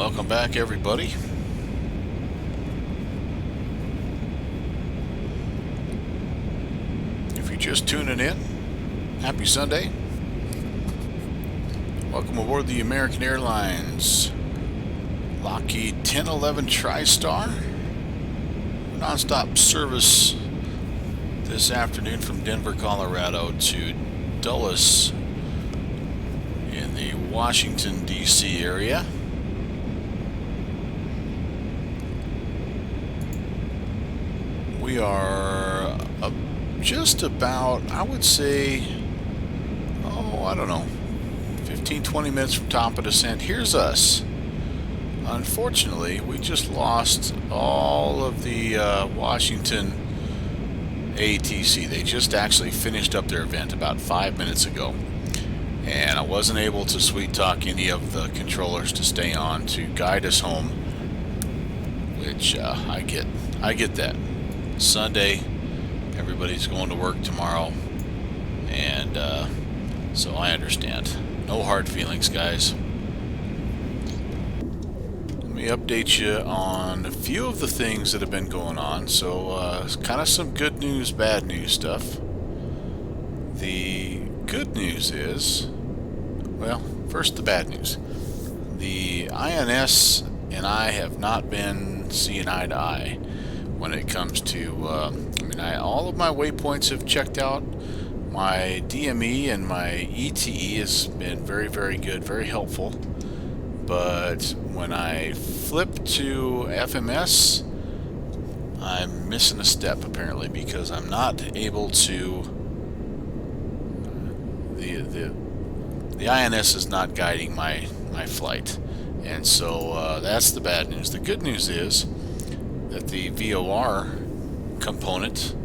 Welcome back, everybody. If you're just tuning in, happy Sunday. Welcome aboard the American Airlines Lockheed 1011 Tristar. Non-stop service this afternoon from Denver, Colorado to Dulles in the Washington, D.C. area. We are just about, I would say, I don't know, 15-20 minutes from top of descent. Here's us. Unfortunately, we just lost all of the Washington ATC. They just actually finished up their event about 5 minutes ago, and I wasn't able to sweet talk any of the controllers to stay on to guide us home, which I get that. Sunday, everybody's going to work tomorrow, and so I understand. No hard feelings, guys. Let me update you on a few of the things that have been going on. So kind of some good news, bad news stuff. The good news is, well, first the bad news. The INS and I have not been seeing eye to eye when it comes to, all of my waypoints have checked out. My DME and my ETE has been very, very good, very helpful. But when I flip to FMS, I'm missing a step apparently, because I'm not able to. The INS is not guiding my flight, and so that's the bad news. The good news is that the VOR component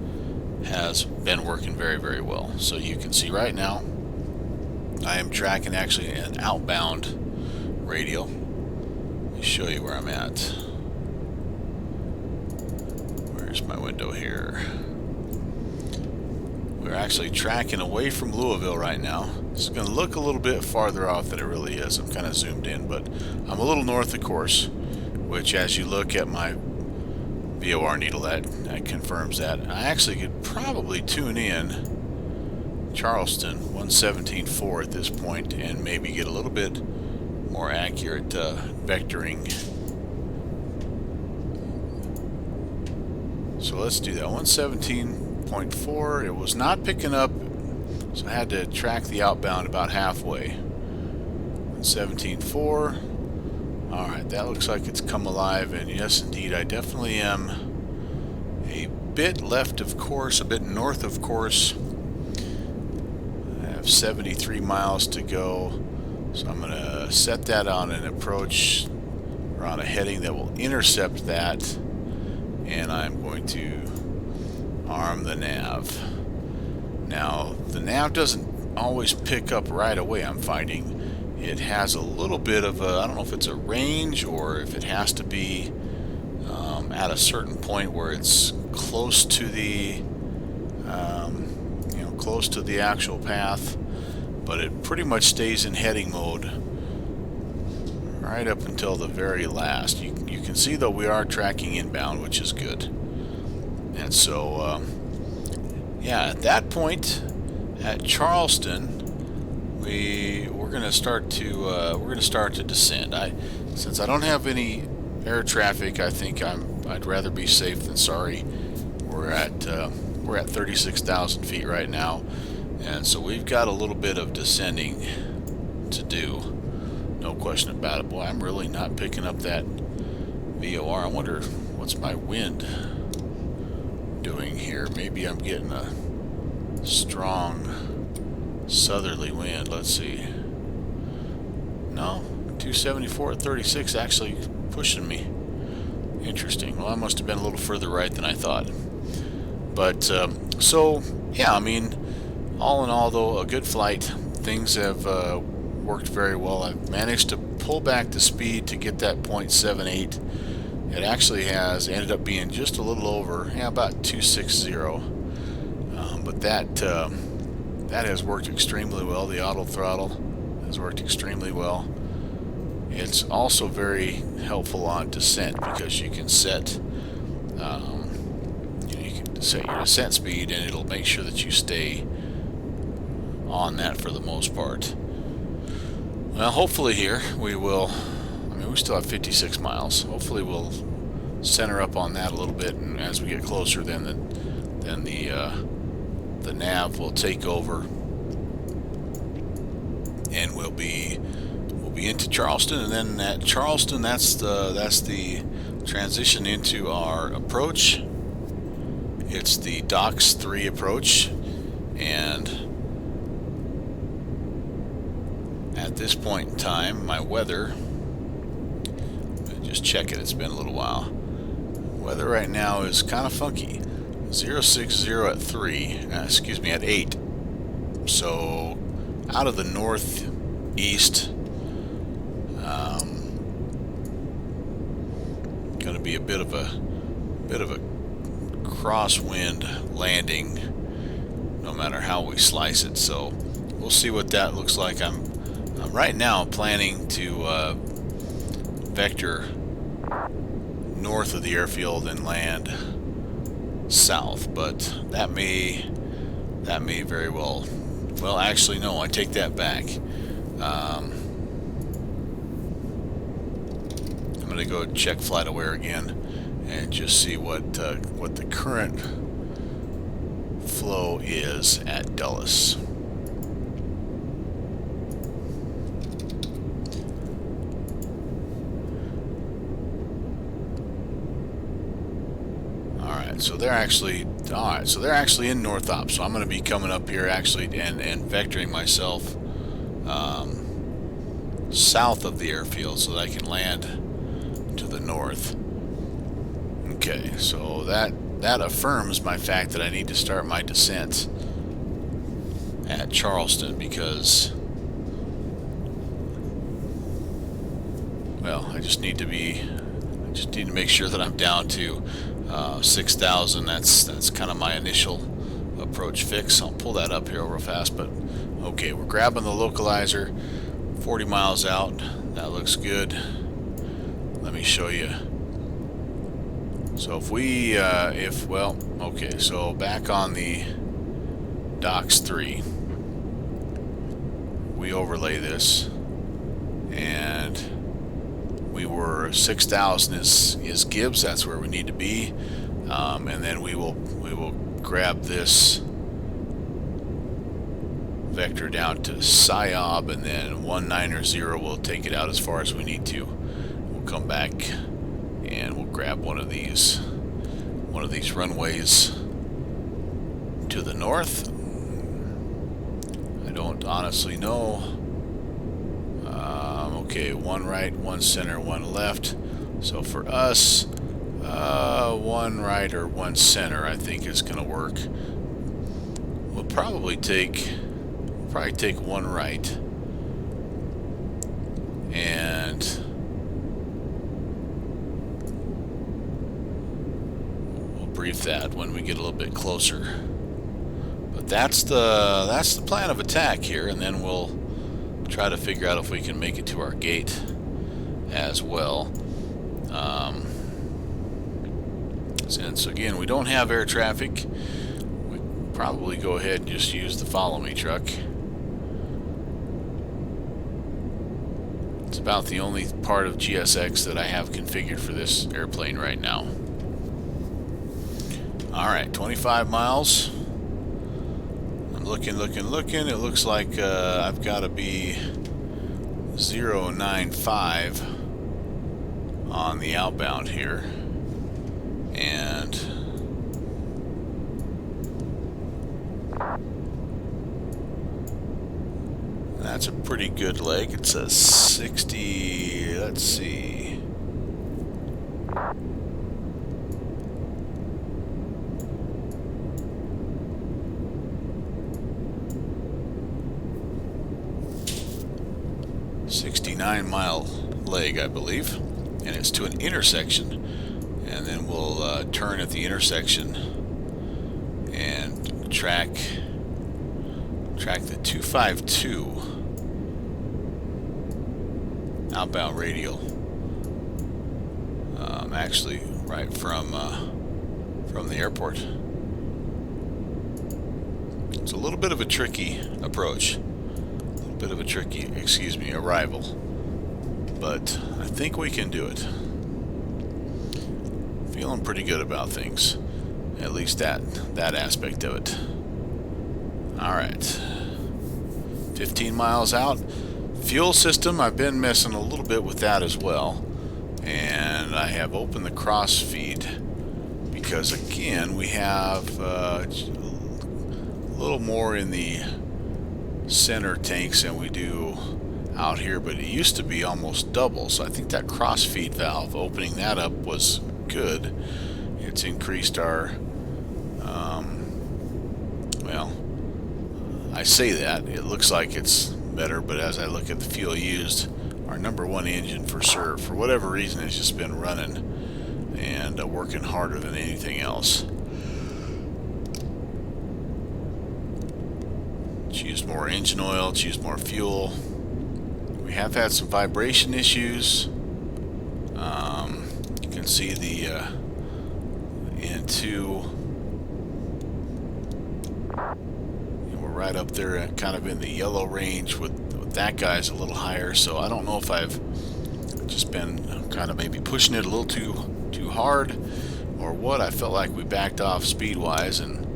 has been working very, very well. So you can see right now I am tracking actually an outbound radio. Let me show you where I'm at. Where's my window here? We're actually tracking away from Louisville right now. It's going to look a little bit farther off than it really is. I'm kind of zoomed in, but I'm a little north of course, which as you look at my VOR needle, that confirms that. I actually could probably tune in Charleston 117.4 at this point and maybe get a little bit more accurate vectoring. So let's do that. 117.4. It was not picking up, so I had to track the outbound about halfway. 117.4. Alright, that looks like it's come alive, and yes indeed, I definitely am a bit left of course, a bit north of course. I have 73 miles to go, so I'm going to set that on an approach, or on a heading that will intercept that, and I'm going to arm the nav. Now, the nav doesn't always pick up right away, I'm finding. It has a little bit of a, I don't know if it's a range or if it has to be at a certain point where it's close to the close to the actual path, but it pretty much stays in heading mode right up until the very last. You can see though we are tracking inbound, which is good. And so yeah, at that point at Charleston, we're going to start to descend. Since I don't have any air traffic, I think I'd rather be safe than sorry. We're at 36,000 feet right now, and so we've got a little bit of descending to do. No question about it. Boy, I'm really not picking up that VOR. I wonder what's my wind doing here. Maybe I'm getting a strong southerly wind. Let's see. No, 274 at 36 actually pushing me. Interesting. Well, I must have been a little further right than I thought. But so yeah, I mean, all in all though, a good flight. Things have worked very well. I've managed to pull back the speed to get that 0.78. It actually has ended up being just a little over, about 260. But that has worked extremely well. The auto throttle has worked extremely well. It's also very helpful on descent because you can set you can set your descent speed, and it'll make sure that you stay on that for the most part. Well, hopefully here we will. I mean, we still have 56 miles. Hopefully we'll center up on that a little bit, and as we get closer, then the nav will take over, and we'll be into Charleston, and then at Charleston, that's the transition into our approach. It's the Docks 3 approach, and at this point in time, my weather, just check it, it's been a little while. Weather right now is kind of funky. 060 at 3, excuse me, at 8. So out of the northeast, going to be a bit of a crosswind landing, no matter how we slice it. So we'll see what that looks like. I'm right now planning to vector north of the airfield and land south, but that may very well. Well, actually, no. I take that back. I'm going to go check FlightAware again and just see what the current flow is at Dulles. So they're actually in North Op. So I'm going to be coming up here actually and vectoring myself south of the airfield so that I can land to the north. Okay, so that affirms my fact that I need to start my descent at Charleston, because, well, I just need to make sure that I'm down to 6,000. That's kind of my initial approach fix. I'll pull that up here real fast, but okay, we're grabbing the localizer 40 miles out. That looks good. Let me show you. So if we okay, so back on the Docks 3, we overlay this, and we were 6,000 is Gibbs. That's where we need to be, and then we will grab this vector down to SIOB, and then 190 will take it out as far as we need to. We'll come back and we'll grab one of these runways to the north. I don't honestly know. Okay, one right, one center, one left. So for us, one right or one center, I think is going to work. We'll probably take one right, and we'll brief that when we get a little bit closer. But that's the plan of attack here, and then we'll try to figure out if we can make it to our gate as well. Since again we don't have air traffic, we probably go ahead and just use the follow me truck. It's about the only part of GSX that I have configured for this airplane right now. Alright, 25 miles. I'm looking. It looks like I've got to be 095 on the outbound here. And that's a pretty good leg. It's a 60, let's see. $69-mile leg, I believe, and it's to an intersection. And then we'll turn at the intersection and track the 252 outbound radial. Actually, right from the airport. It's a little bit of a tricky approach. A little bit of a tricky, arrival. But I think we can do it. Feeling pretty good about things. At least that aspect of it. Alright. 15 miles out. Fuel system, I've been messing a little bit with that as well. And I have opened the cross feed because again we have a little more in the center tanks than we do out here, but it used to be almost double, so I think that cross feed valve, opening that up, was good. It's increased our well, I say that it looks like it's better, but as I look at the fuel used, our #1 engine for whatever reason has just been running and working harder than anything else. It's used more engine oil, it's used more fuel. We have had some vibration issues. You can see the N2. We're right up there, kind of in the yellow range with that guy's a little higher, so I don't know if I've just been kind of maybe pushing it a little too hard or what. I felt like we backed off speed wise, and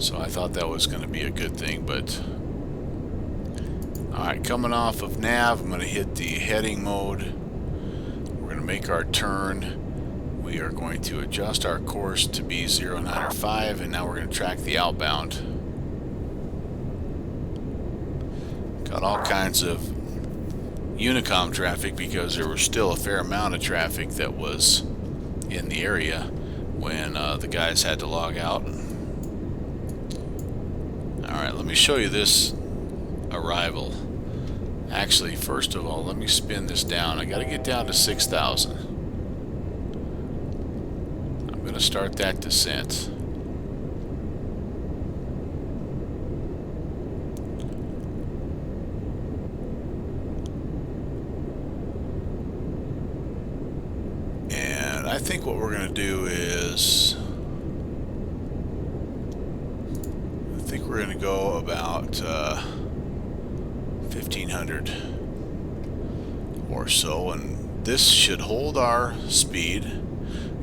so I thought that was going to be a good thing. But alright, coming off of nav, I'm going to hit the heading mode. We're going to make our turn. We are going to adjust our course to be 095, and now we're going to track the outbound. Got all kinds of Unicom traffic because there was still a fair amount of traffic that was in the area when the guys had to log out. Alright, let me show you this arrival. Actually, first of all, let me spin this down. I got to get down to 6,000. I'm going to start that descent. I think what we're going to do is, I think we're going to go about 1,500 or so, and this should hold our speed,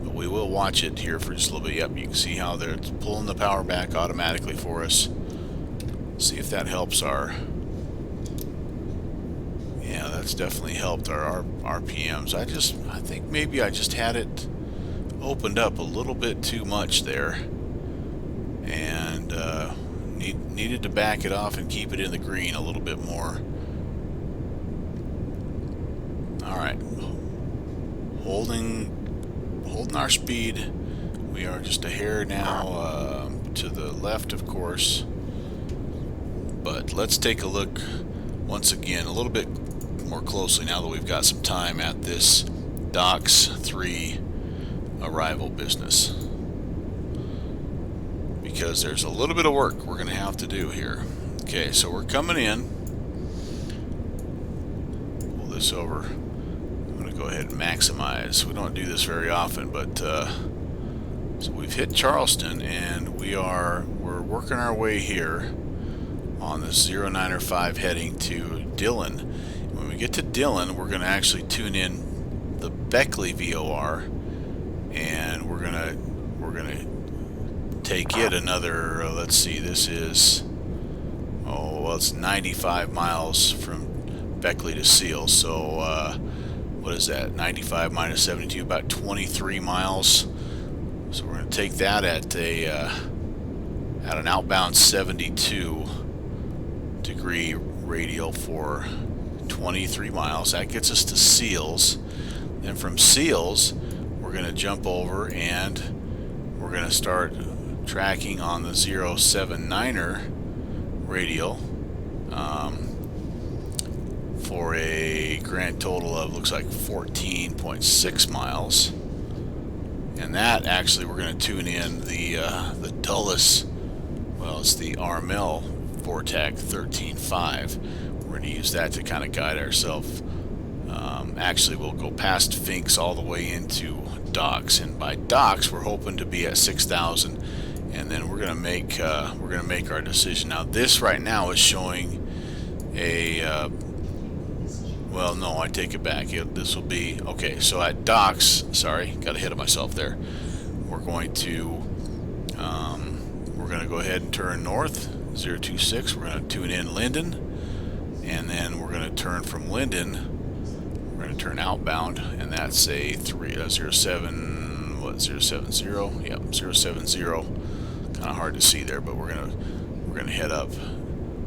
but we will watch it here for just a little bit. Yep, you can see how they're pulling the power back automatically for us. See if that helps our, yeah, that's definitely helped our RPMs. I think maybe I just had it opened up a little bit too much there, and needed to back it off and keep it in the green a little bit more. Alright, holding our speed. We are just a hair now to the left, of course, but let's take a look once again a little bit more closely now that we've got some time at this Docks 3 arrival business, because there's a little bit of work we're going to have to do here. Okay, so we're coming in. Pull this over. I'm going to go ahead and maximize. We don't do this very often, but so we've hit Charleston, and we're working our way here on this 095 heading to Dillon. When we get to Dillon, we're going to actually tune in the Beckley VOR, and we're gonna take it another. Let's see, this is it's 95 miles from Beckley to Seal. So what is that? 95 minus 72, about 23 miles. So we're gonna take that at an outbound 72 degree radial for 23 miles. That gets us to Seals. Then from Seals, we're going to jump over and we're going to start tracking on the 079er radial for a grand total of, looks like, 14.6 miles. And that actually, we're going to tune in the Dulles, well, it's the Armel Vortec 13.5. We're going to use that to kind of guide ourselves Actually, we'll go past Finks all the way into docks, and by docks we're hoping to be at 6,000, and then we're gonna make our decision. Now this right now is showing a well, no, I take it back. This will be okay. So at docks, sorry, got ahead of myself there. We're going to go ahead and turn north 026. We're going to tune in Linden, and then we're going to turn from Linden. We're going to turn outbound, and that's a 07 what 070? Yep, 070. Kind of hard to see there, but we're gonna head up.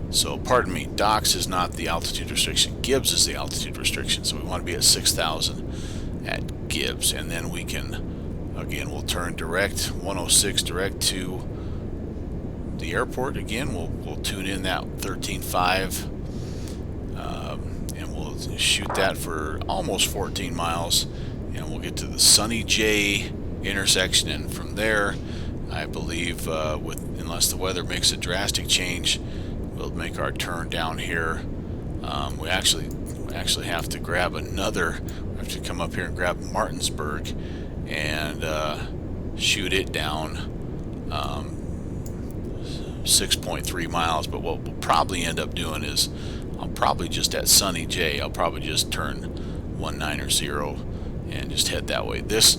So pardon me, docks is not the altitude restriction. Gibbs is the altitude restriction. So we want to be at 6,000 at Gibbs, and then we can, again, we'll turn direct 106 direct to the airport. Again, we'll tune in that 13.5, and we'll shoot that for almost 14 miles, and we'll get to the Sunny J intersection, and from there, I believe, unless the weather makes a drastic change, we'll make our turn down here. We actually have to grab another. We have to come up here and grab Martinsburg and shoot it down 6.3 miles. But what we'll probably end up doing is I'll probably just at Sunny J, I'll probably just turn 19 and just head that way. This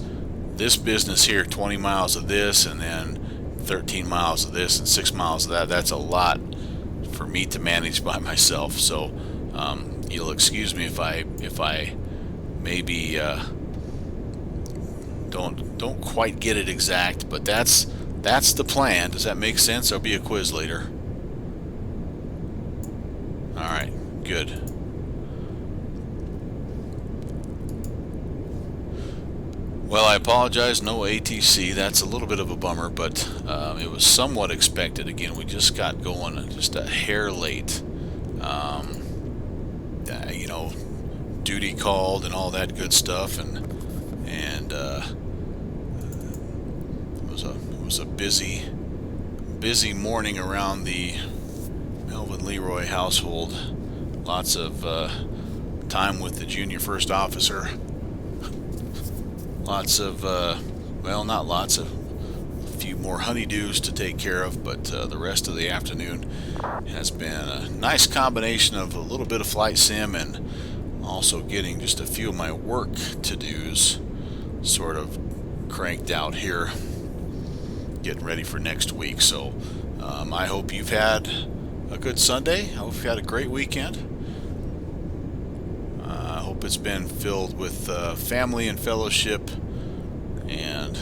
business here, 20 miles of this and then 13 miles of this and 6 miles of that, that's a lot for me to manage by myself. So you'll excuse me if I maybe don't quite get it exact, but that's the plan. Does that make sense? There'll be a quiz later. Alright, good. Well, I apologize, no ATC. That's a little bit of a bummer, but it was somewhat expected. Again, we just got going just a hair late. You know, duty called and all that good stuff, and it was a busy morning around the Melvin Leroy household. Lots of time with the junior first officer. Lots of, well, not lots of, a few more honeydews to take care of, but the rest of the afternoon has been a nice combination of a little bit of flight sim and also getting just a few of my work to-dos sort of cranked out here, getting ready for next week. So I hope you've had a good Sunday. I hope you've had a great weekend. I hope it's been filled with family and fellowship and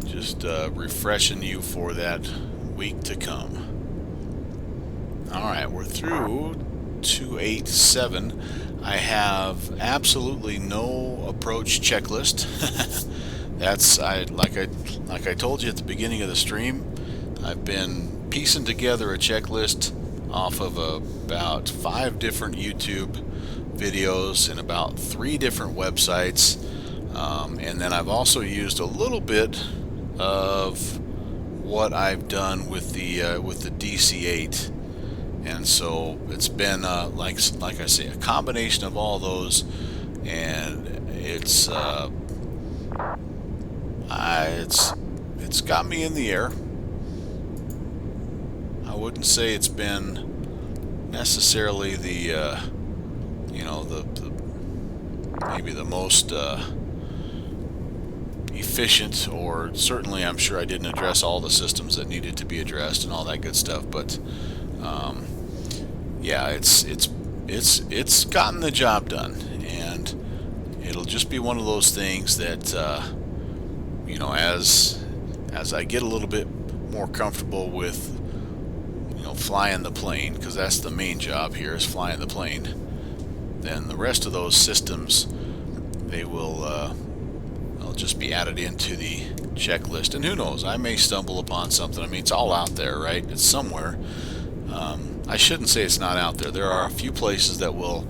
just refreshing you for that week to come. Alright, we're through 287. I have absolutely no approach checklist. Like I told you at the beginning of the stream, I've been piecing together a checklist off of about 5 different YouTube videos and about 3 different websites, and then I've also used a little bit of what I've done with the DC-8, and so it's been like I say, a combination of all those, and it's got me in the air. I wouldn't say it's been necessarily the you know, maybe the most efficient, or certainly I'm sure I didn't address all the systems that needed to be addressed and all that good stuff, but yeah, it's gotten the job done, and it'll just be one of those things that you know, as I get a little bit more comfortable with, you know, flying the plane, because that's the main job here, is flying the plane, then the rest of those systems, they'll just be added into the checklist. And who knows, I may stumble upon something. I mean, it's all out there, right? It's somewhere. I shouldn't say it's not out there. There are a few places that will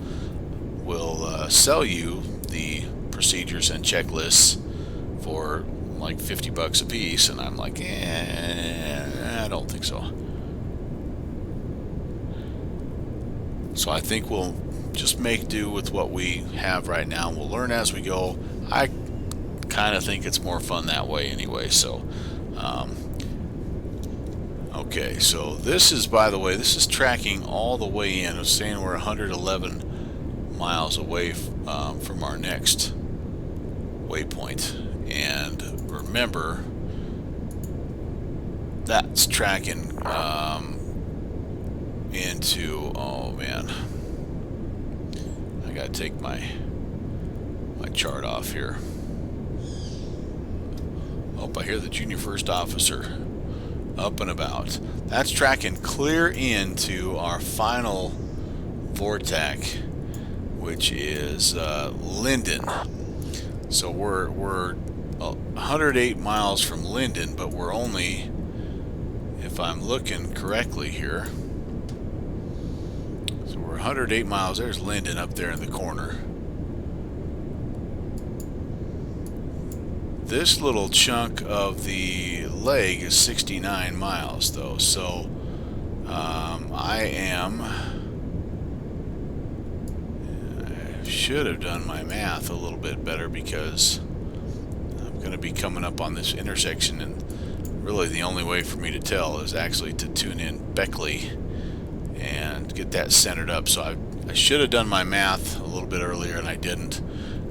sell you the procedures and checklists for like $50 a piece, and I'm like, I don't think so. So I think we'll just make do with what we have right now. We'll learn as we go. I kind of think it's more fun that way anyway. So okay, so this is, by the way, this is tracking all the way in. I was saying we're 111 miles away from our next waypoint, and remember that's tracking into, oh man, I gotta take my chart off here. Oh, I hear the junior first officer up and about. That's tracking clear into our final vortex, which is Linden. So we're 108 miles from Linden, but we're only, if I'm looking correctly here, so we're 108 miles. There's Linden up there in the corner. This little chunk of the leg is 69 miles though, so I should have done my math a little bit better, because I'm going to be coming up on this intersection, and really the only way for me to tell is actually to tune in Beckley and get that centered up. So I should have done my math a little bit earlier, and I didn't.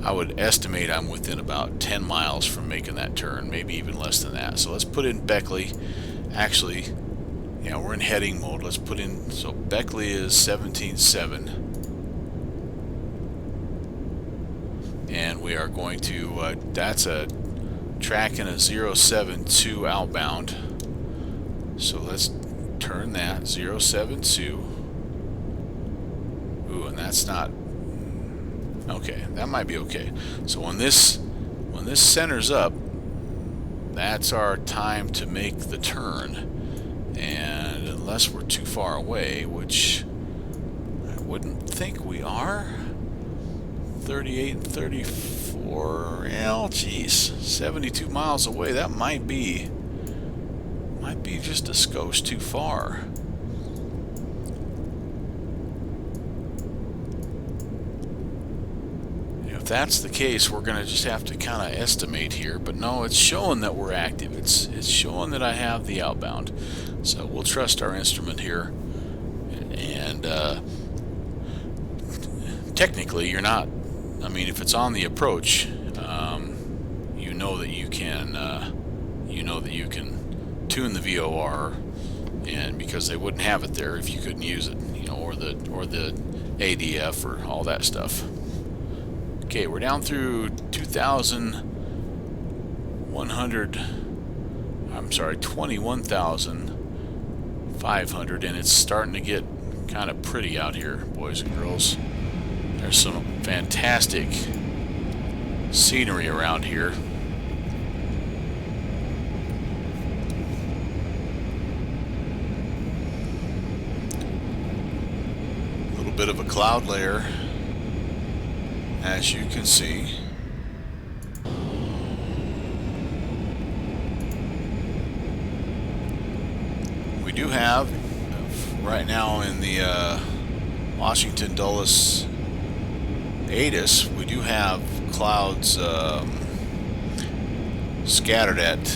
I would estimate I'm within about 10 miles from making that turn, maybe even less than that. So let's put in Beckley. Actually, yeah, we're in heading mode. Let's put in, so Beckley is 17.7. And we are going to, that's a tracking a 072 outbound. So let's turn that, 072. Ooh, and that's not, okay, that might be okay. So when this centers up, that's our time to make the turn. And unless we're too far away, which I wouldn't think we are, 38 and 34, well, geez, 72 miles away, that might be just a skosh too far. If that's the case, we're going to just have to kind of estimate here, but no, it's showing that we're active. It's showing that I have the outbound, so we'll trust our instrument here. And technically, you're not, I mean, if it's on the approach, you know that you can tune the VOR, and because they wouldn't have it there if you couldn't use it, you know, or the ADF or all that stuff. Okay, we're down through 21,500, and it's starting to get kind of pretty out here, boys and girls. There's some fantastic scenery around here. A little bit of a cloud layer, as you can see. We do have, right now in the Washington Dulles ATIS, we do have clouds scattered at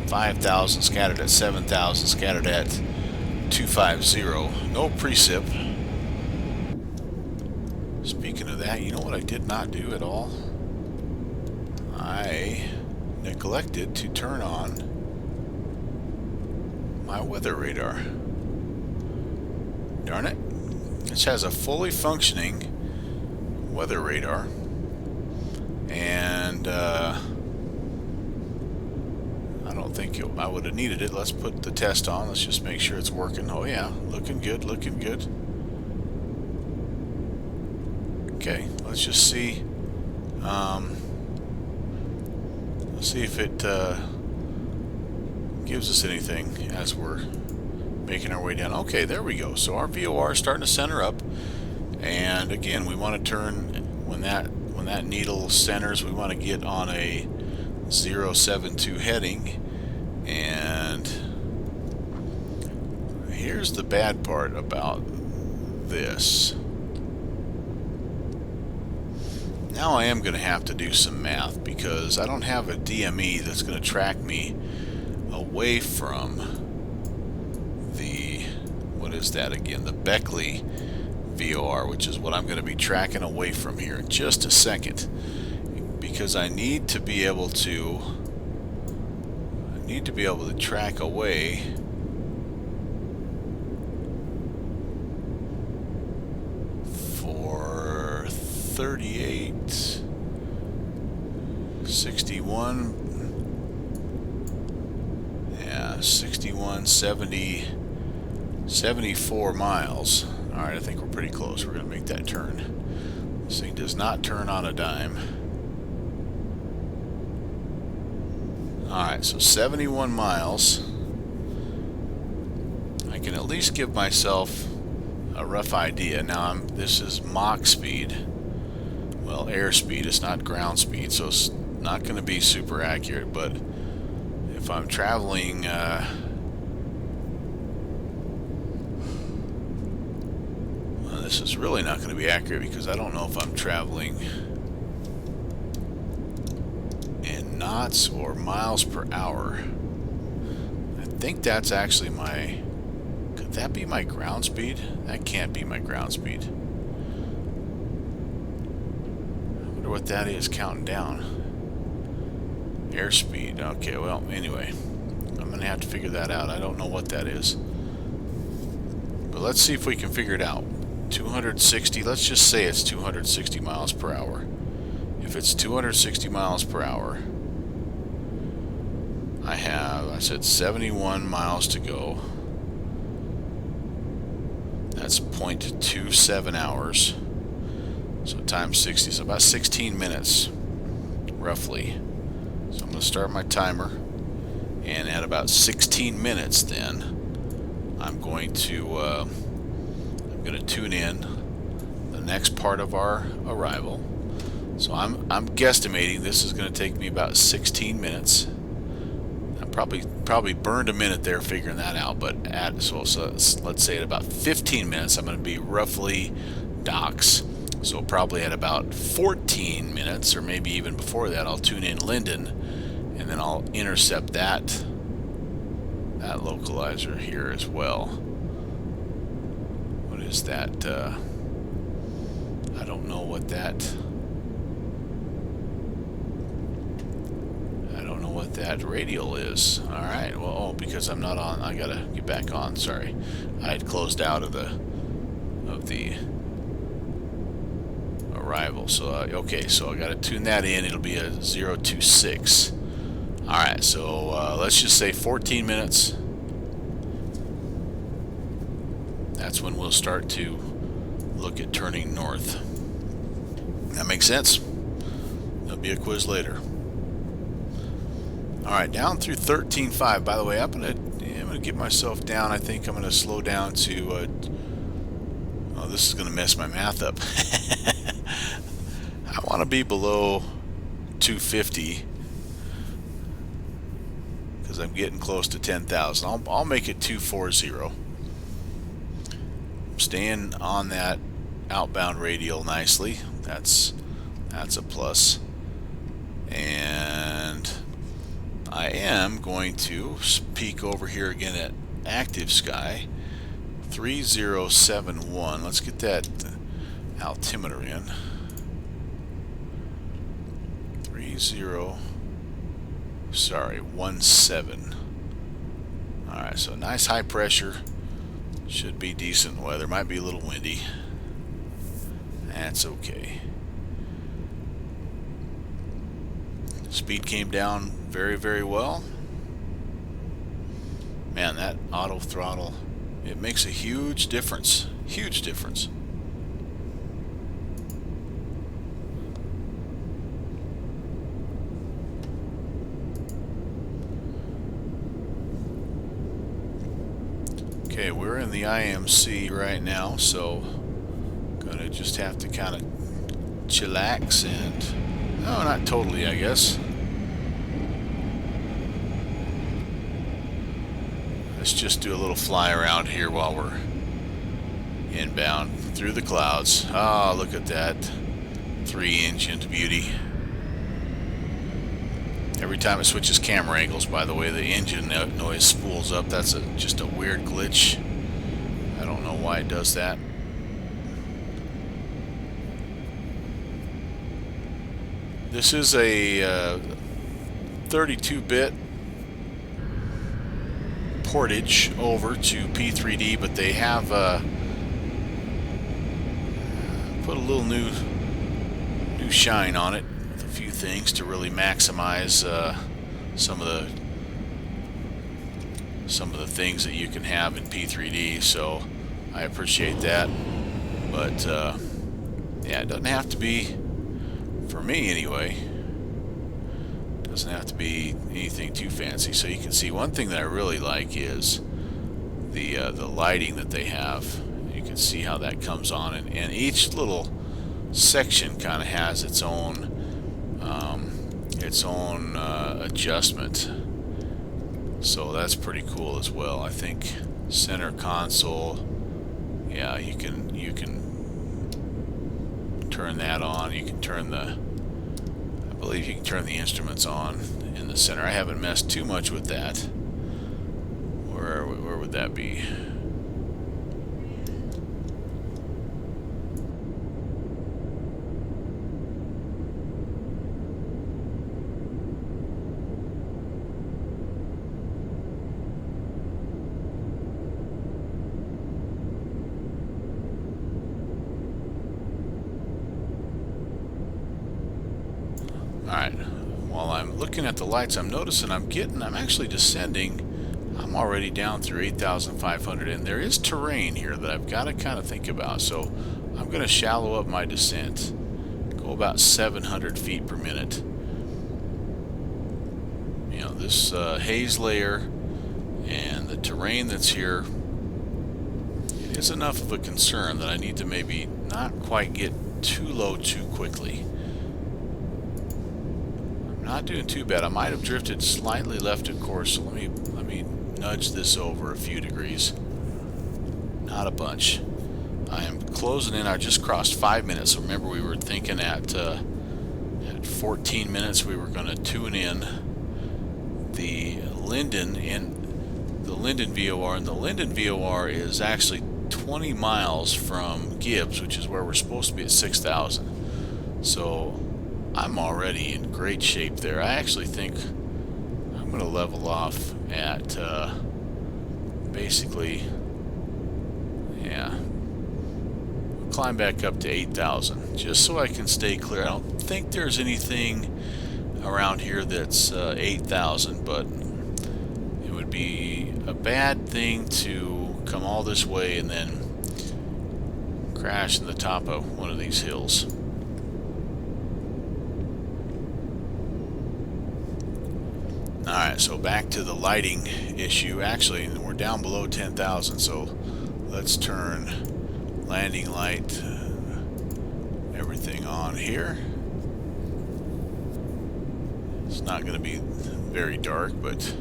5,000, scattered at 7,000, scattered at 250. No precip. Speaking of that, you know what I did not do at all? I neglected to turn on my weather radar. Darn it. This has a fully functioning weather radar, and I don't think I would have needed it. Let's put the test on. Let's just make sure it's working. Oh yeah, looking good, looking good. Okay, let's just see. Let's see if it gives us anything as we're making our way down. Okay, there we go. So our VOR is starting to center up, and again, we want to turn when that needle centers. We want to get on a 072 heading, and here's the bad part about this. Now I am going to have to do some math because I don't have a DME that's going to track me away from the, what is that again, the Beckley VOR, which is what I'm going to be tracking away from here in just a second, because I need to be able to track away for 38, 61, yeah, 61, 70, 74 miles. Alright, I think we're pretty close. We're going to make that turn. This thing does not turn on a dime. Alright, so 71 miles. I can at least give myself a rough idea. Now, this is Mach speed. Well, airspeed. It's not ground speed, so it's not going to be super accurate. But if I'm traveling... this is really not going to be accurate because I don't know if I'm traveling in knots or miles per hour. I think that's actually my... Could that be my ground speed? That can't be my ground speed. I wonder what that is counting down. Airspeed. Okay, well, anyway. I'm going to have to figure that out. I don't know what that is. But let's see if we can figure it out. 260, let's just say it's 260 miles per hour. If it's 260 miles per hour, I said 71 miles to go. That's 0.27 hours. So times 60, so about 16 minutes, roughly. So I'm going to start my timer, and at about 16 minutes then, I'm going to tune in the next part of our arrival. So I'm guesstimating this is going to take me about 16 minutes. I probably burned a minute there figuring that out, but so let's say at about 15 minutes I'm going to be roughly docks. So probably at about 14 minutes, or maybe even before that, I'll tune in Linden, and then I'll intercept that localizer here as well. Is that I don't know what that radial is. All right, well, because I'm not on, I gotta get back on. Sorry, I had closed out of the arrival. So okay, so I gotta tune that in. It'll be a 026. All right, so let's just say 14 minutes. That's when we'll start to look at turning north. That makes sense? There'll be a quiz later. Alright, down through 13.5. By the way, I'm gonna get myself down. I think I'm gonna slow down to oh, this is gonna mess my math up. I want to be below 250 because I'm getting close to 10,000. I'll make it 240. Staying on that outbound radial nicely. That's a plus. And I am going to peek over here again at active sky 3071. Let's get that altimeter in. 17. Alright, so nice high pressure. Should be decent weather. Might be a little windy. That's okay. Speed came down very, very well. Man, that auto throttle, it makes a huge difference. Huge difference. Okay, we're in the IMC right now, so gonna just have to kind of chillax and, no, not totally, I guess. Let's just do a little fly around here while we're inbound through the clouds. Oh, look at that 3-engined beauty. Every time it switches camera angles, by the way, the engine noise spools up. That's just a weird glitch. I don't know why it does that. This is a 32-bit portage over to P3D, but they have put a little new shine on it with a few things to really maximize some of the things that you can have in P3D. So I appreciate that, but yeah, it doesn't have to be, for me anyway, doesn't have to be anything too fancy. So you can see one thing that I really like is the lighting that they have. You can see how that comes on, and each little section kind of has its own adjustment. So that's pretty cool as well. I think center console, yeah, you can turn that on. You can turn I believe you can turn the instruments on in the center. I haven't messed too much with that. Where would that be? Alright, while I'm looking at the lights, I'm noticing I'm actually descending. I'm already down through 8,500, and there is terrain here that I've got to kind of think about. So I'm going to shallow up my descent, go about 700 feet per minute. You know, this haze layer and the terrain that's here, it is enough of a concern that I need to maybe not quite get too low too quickly. Not doing too bad. I might have drifted slightly left of course, so let me nudge this over a few degrees. Not a bunch. I am closing in. I just crossed 5 minutes. So remember, we were thinking at 14 minutes we were going to tune in the Linden and the Linden VOR, and the Linden VOR is actually 20 miles from Gibbs, which is where we're supposed to be at 6,000. So I'm already in great shape there. I actually think I'm going to level off at basically, yeah, climb back up to 8,000 just so I can stay clear. I don't think there's anything around here that's 8,000, but it would be a bad thing to come all this way and then crash in the top of one of these hills. Alright, so back to the lighting issue. Actually, we're down below 10,000, so let's turn landing light, everything on here. It's not going to be very dark, but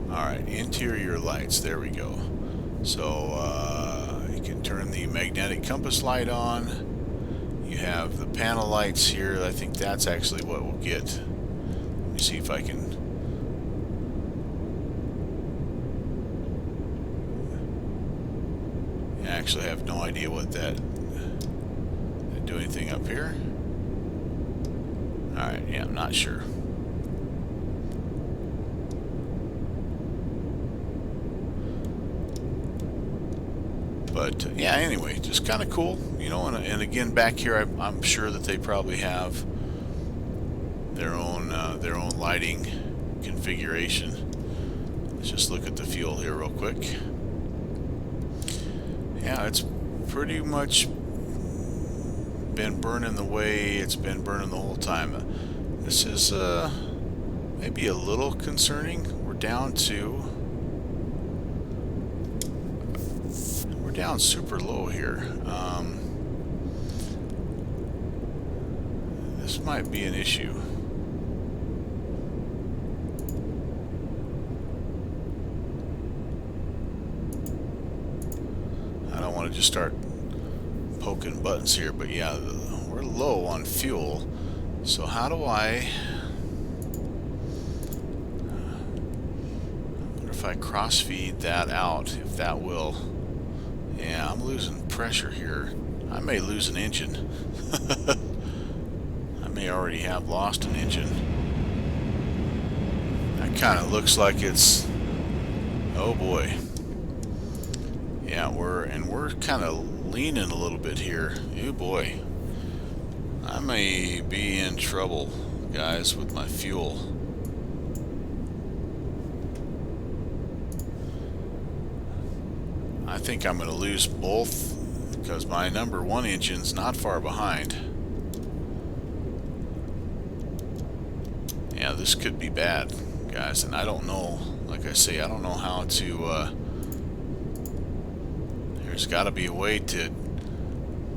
alright, interior lights, there we go. So you can turn the magnetic compass light on. You have the panel lights here. I think that's actually what we'll get. Let me see if I can. I actually have no idea what that do anything up here. Alright, yeah, I'm not sure. But yeah, anyway, just kind of cool, you know. And again, back here, I'm sure that they probably have their own lighting configuration. Let's just look at the fuel here real quick. Yeah, it's pretty much been burning the way it's been burning the whole time. This is maybe a little concerning. We're down super low here. This might be an issue. I don't want to just start poking buttons here, but yeah, we're low on fuel. So how do I wonder if I cross feed that out, if that will. Yeah, I'm losing pressure here. I may lose an engine. I may already have lost an engine. That kind of looks like it's, oh boy. Yeah, we're kind of leaning a little bit here. Oh boy. I may be in trouble, guys, with my fuel. I think I'm going to lose both because my number one engine's not far behind. Yeah, this could be bad, guys, and I don't know, like I say, I don't know how to, there's got to be a way to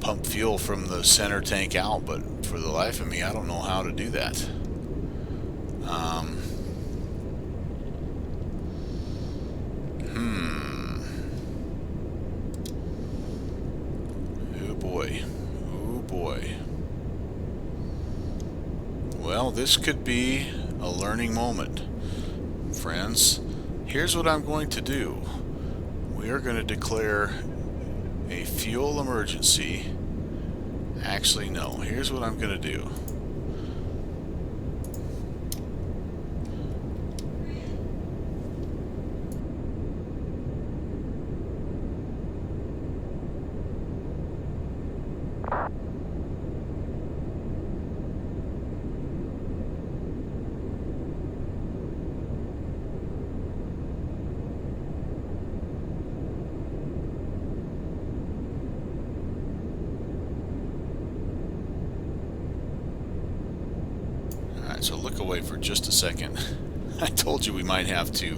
pump fuel from the center tank out, but for the life of me, I don't know how to do that. Oh boy. Oh boy. Well, this could be a learning moment, friends. Here's what I'm going to do. We are going to declare a fuel emergency. Actually, no. Here's what I'm going to do. So look away for just a second. I told you we might have to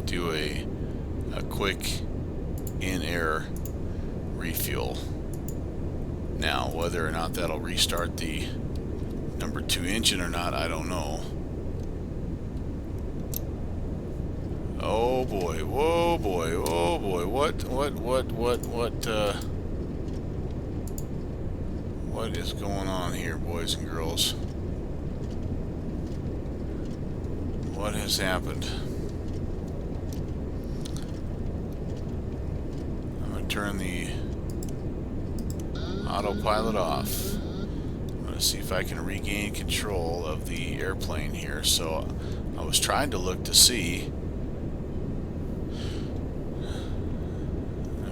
do a quick in-air refuel. Now, whether or not that'll restart the number 2 engine or not, I don't know. Oh boy, whoa boy, oh boy, what is going on here, boys and girls? What has happened? I'm going to turn the autopilot off. I'm going to see if I can regain control of the airplane here. So I was trying to look to see.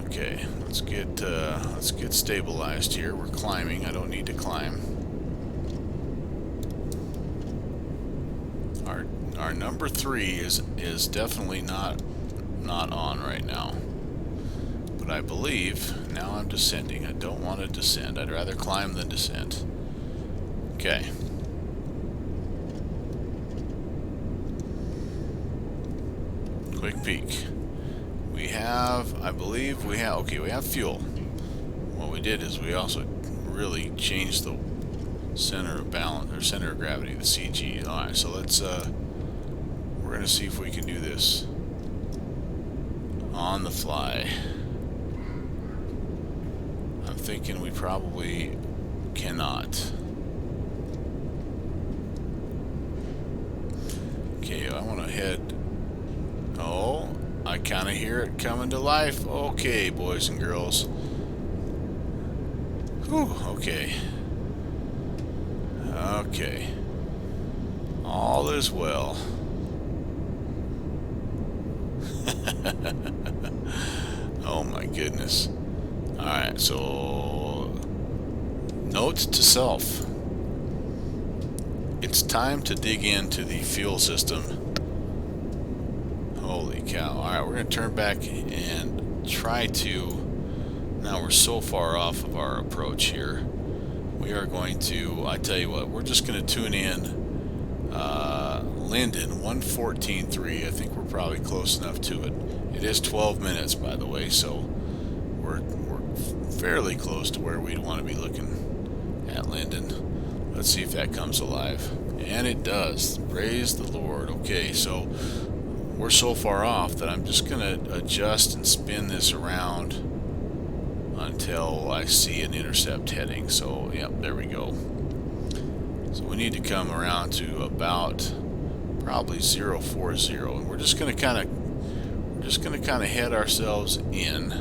Okay, let's get stabilized here. We're climbing. I don't need to climb. Our number 3 is definitely not on right now. But I believe now I'm descending. I don't want to descend. I'd rather climb than descend. Okay. Quick peek. We have, I believe we have, okay, we have fuel. What we did is we also really changed the center of balance, or center of gravity, the CG. Alright, so let's, we're going to see if we can do this on the fly. I'm thinking we probably cannot. Okay, I want to head. Oh, I kind of hear it coming to life. Okay, boys and girls. Whew, okay. Okay. All is well. Oh my goodness. Alright, so note to self. It's time to dig into the fuel system. Holy cow. Alright, we're going to turn back and try to... Now we're so far off of our approach here. We are going to... I tell you what, we're just going to tune in Linden 114.3. I think we're probably close enough to it. It is 12 minutes, by the way, so we're fairly close to where we'd want to be looking at Linden. Let's see if that comes alive. And it does. Praise the Lord. Okay, so we're so far off that I'm just going to adjust and spin this around on until I see an intercept heading. So, yep, there we go. So we need to come around to about probably 040, and we're just going to kind of head ourselves in.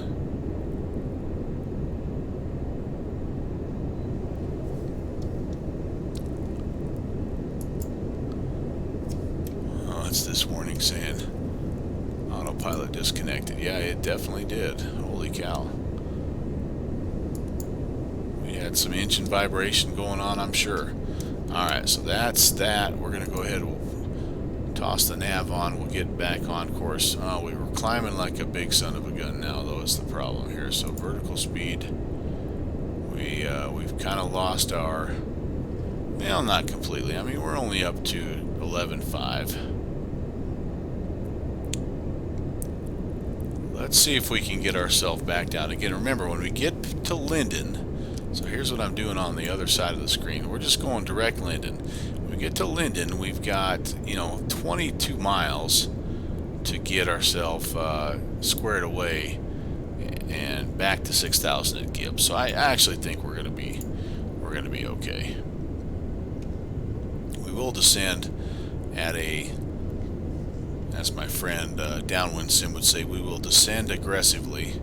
Oh, it's this warning saying autopilot disconnected. Yeah, it definitely did. Holy cow. We had some engine vibration going on, I'm sure. Alright, so that's that. We're going to go ahead and toss the nav on. We'll get back on course. We were climbing like a big son of a gun now, though, is the problem here. So vertical speed, we've kind of lost our, well, not completely. I mean, we're only up to 11.5. Let's see if we can get ourselves back down. Again, remember, when we get to Linden, so here's what I'm doing on the other side of the screen. We're just going direct Linden. When we get to Linden, we've got, 22 miles to get ourselves squared away and back to 6,000 at Gibbs. So I actually think we're gonna be okay. We will descend at a, as my friend Downwind Sim would say, we will descend aggressively.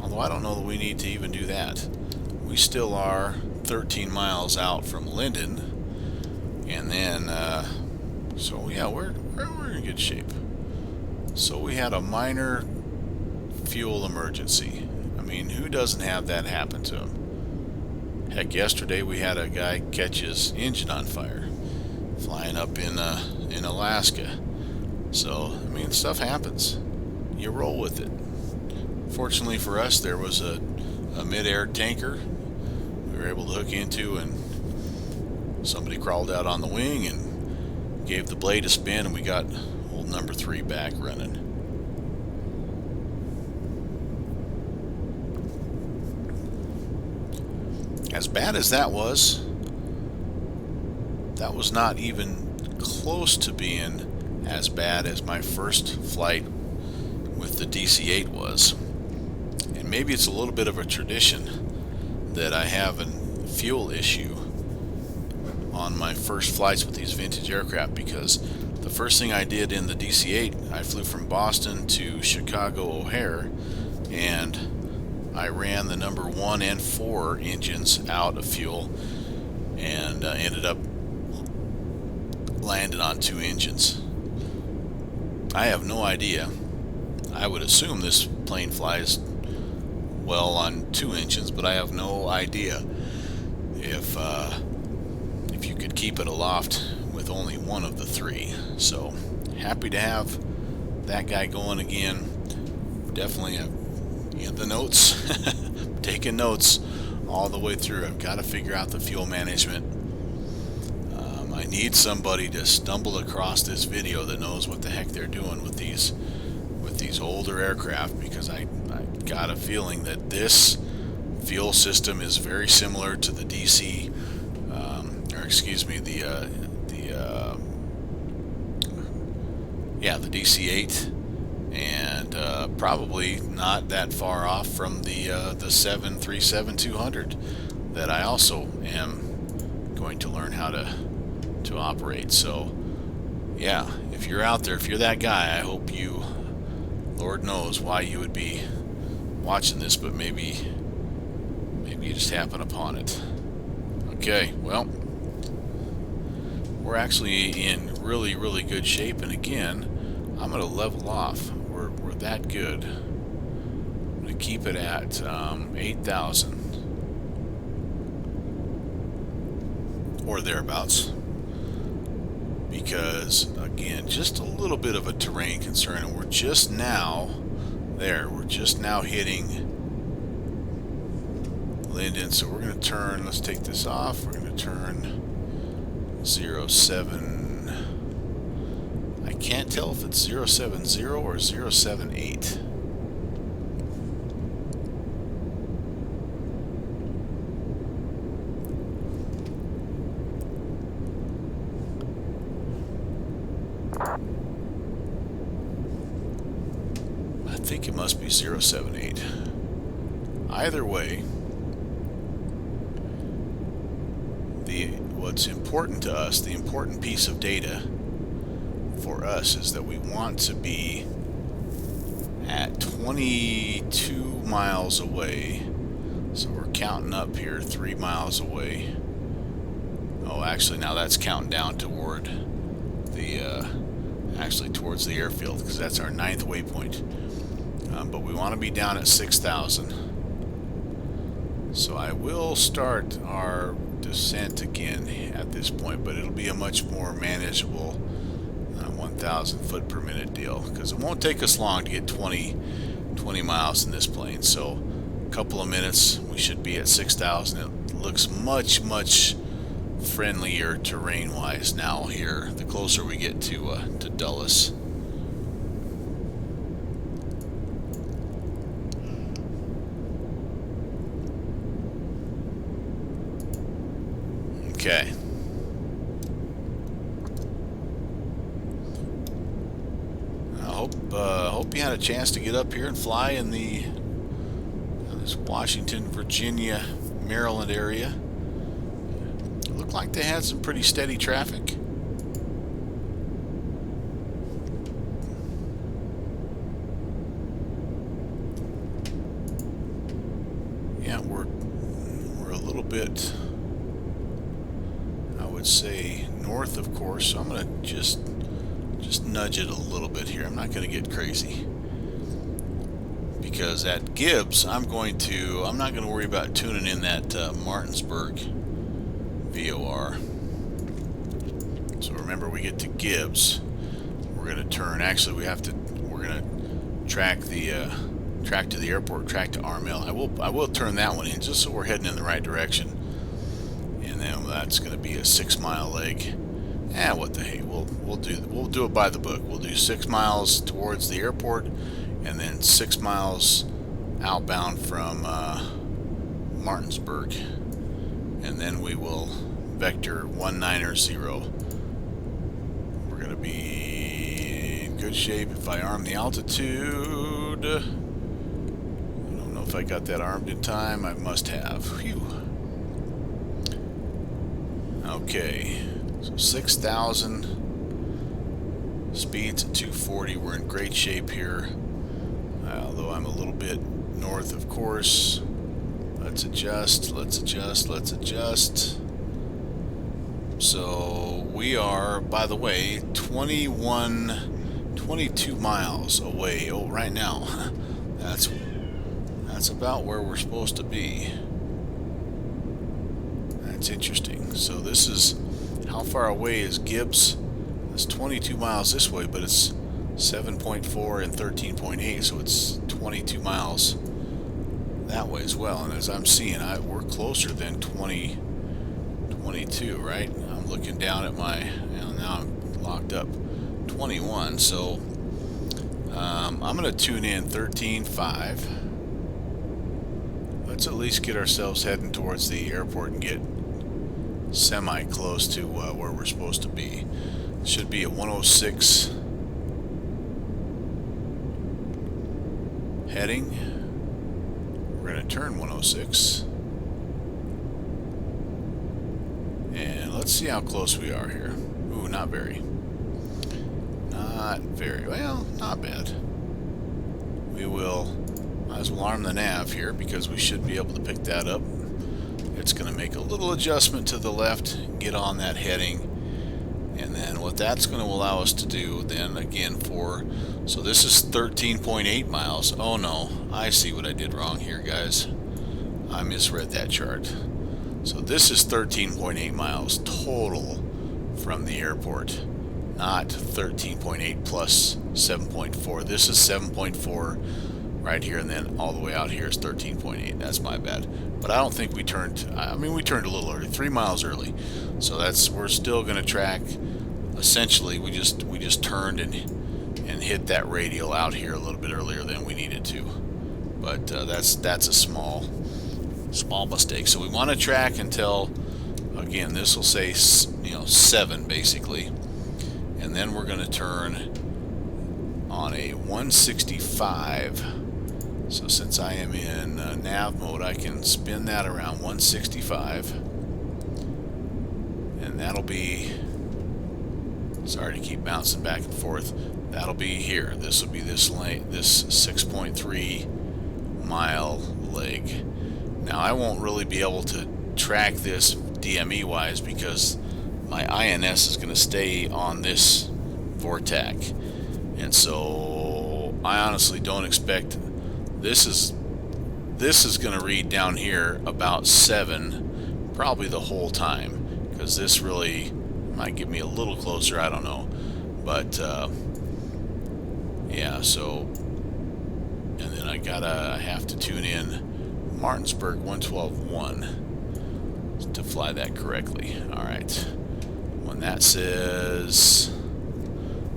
Although I don't know that we need to even do that. We still are 13 miles out from Linden, and then so yeah, we're in good shape. So we had a minor fuel emergency. I mean, who doesn't have that happen to him? Heck, yesterday we had a guy catch his engine on fire flying up in Alaska. So I mean, stuff happens. You roll with it. Fortunately for us, there was a mid-air tanker we were able to hook into, and somebody crawled out on the wing and gave the blade a spin, and we got old number 3 back running. As bad as that was not even close to being as bad as my first flight with the DC-8 was. And maybe it's a little bit of a tradition that I have a fuel issue on my first flights with these vintage aircraft, because the first thing I did in the DC-8, I flew from Boston to Chicago O'Hare, and I ran the number 1 and 4 engines out of fuel, and ended up landing on 2 engines. I have no idea. I would assume this plane flies well on 2 engines, but I have no idea if you could keep it aloft with only one of the 3. So happy to have that guy going again. Definitely in the notes, taking notes all the way through. I've got to figure out the fuel management. I need somebody to stumble across this video that knows what the heck they're doing with these older aircraft, because I got a feeling that this fuel system is very similar to the DC, or excuse me, the DC-8, and probably not that far off from the 737-200 that I also am going to learn how to operate. So yeah, if you're out there, if you're that guy, I hope you, Lord knows why you would be watching this, but maybe you just happen upon it. Okay, well, we're actually in really, really good shape, and again, I'm going to level off. We're that good. I'm going to keep it at 8,000 or thereabouts, because again, just a little bit of a terrain concern, and we're just now there. We're just now hitting Linden, so we're going to turn. Let's take this off. We're going to turn 07. I can't tell if it's 070 or 078. I think it must be 078. either way, what's important to us, the important piece of data for us, is that we want to be at 22 miles away. So we're counting up here, 3 miles away. Oh, actually now that's counting down toward the actually towards the airfield, because that's our 9th waypoint. But we want to be down at 6,000. So I will start our descent again at this point, but it'll be a much more manageable 1,000 foot per minute deal, because it won't take us long to get 20 miles in this plane. So a couple of minutes we should be at 6,000. It looks much friendlier terrain wise now here the closer we get to Dulles. Okay. I hope you had a chance to get up here and fly in this Washington, Virginia, Maryland area. It looked like they had some pretty steady traffic. Yeah, we're a little bit, I would say, north, of course. So I'm going to just nudge it a little bit here. I'm not going to get crazy, because at Gibbs I'm not going to worry about tuning in that Martinsburg VOR. So remember, we get to Gibbs, we're going to turn. Actually, we're going to track to the airport, track to Armel. I will turn that one in just so we're heading in the right direction. And then that's going to be a 6-mile leg. What the hey, we'll do it by the book. We'll do 6 miles towards the airport, and then 6 miles outbound from Martinsburg, and then we will vector 1990. We're going to be in good shape if I arm the altitude. I don't know if I got that armed in time. I must have. Phew. Okay. So 6,000, speeds at 240. We're in great shape here, although I'm a little bit north, of course. Let's adjust. So we are, by the way, 22 miles away. Oh, right now. That's about where we're supposed to be. That's interesting. So this is, how far away is Gibbs? It's 22 miles this way, but it's 7.4 and 13.8, so it's 22 miles that way as well. And as I'm seeing, we're closer than 22, right? I'm looking down at my, now I'm locked up, 21. So I'm going to tune in 13.5. Let's at least get ourselves heading towards the airport and get semi close to where we're supposed to be. Should be at 106 heading. We're going to turn 106, and let's see how close we are here. Ooh, not very well, not bad. We will might as well arm the nav here, because we should be able to pick that up. It's going to make a little adjustment to the left, get on that heading, and then what that's going to allow us to do then again so this is 13.8 miles. Oh no, I see what I did wrong here, guys. I misread that chart. So this is 13.8 miles total from the airport, not 13.8 plus 7.4. This is 7.4 right here, and then all the way out here is 13.8. That's my bad. But I don't think we turned, we turned a little early, 3 miles early. So we're still going to track, essentially, we just turned and hit that radial out here a little bit earlier than we needed to. But that's a small mistake. So we want to track until, again, this will say 7 basically, and then we're going to turn on a 165 So since I am in nav mode, I can spin that around 165, and that'll be, sorry to keep bouncing back and forth, that'll be here. This will be this lane, this 6.3 mile leg. Now I won't really be able to track this DME wise because my INS is going to stay on this Vortac, and so I honestly don't expect this is going to read down here about 7 probably the whole time, because this really might get me a little closer, I don't know, but yeah. So, and then I have to tune in Martinsburg 112.1 to fly that correctly. Alright, when that says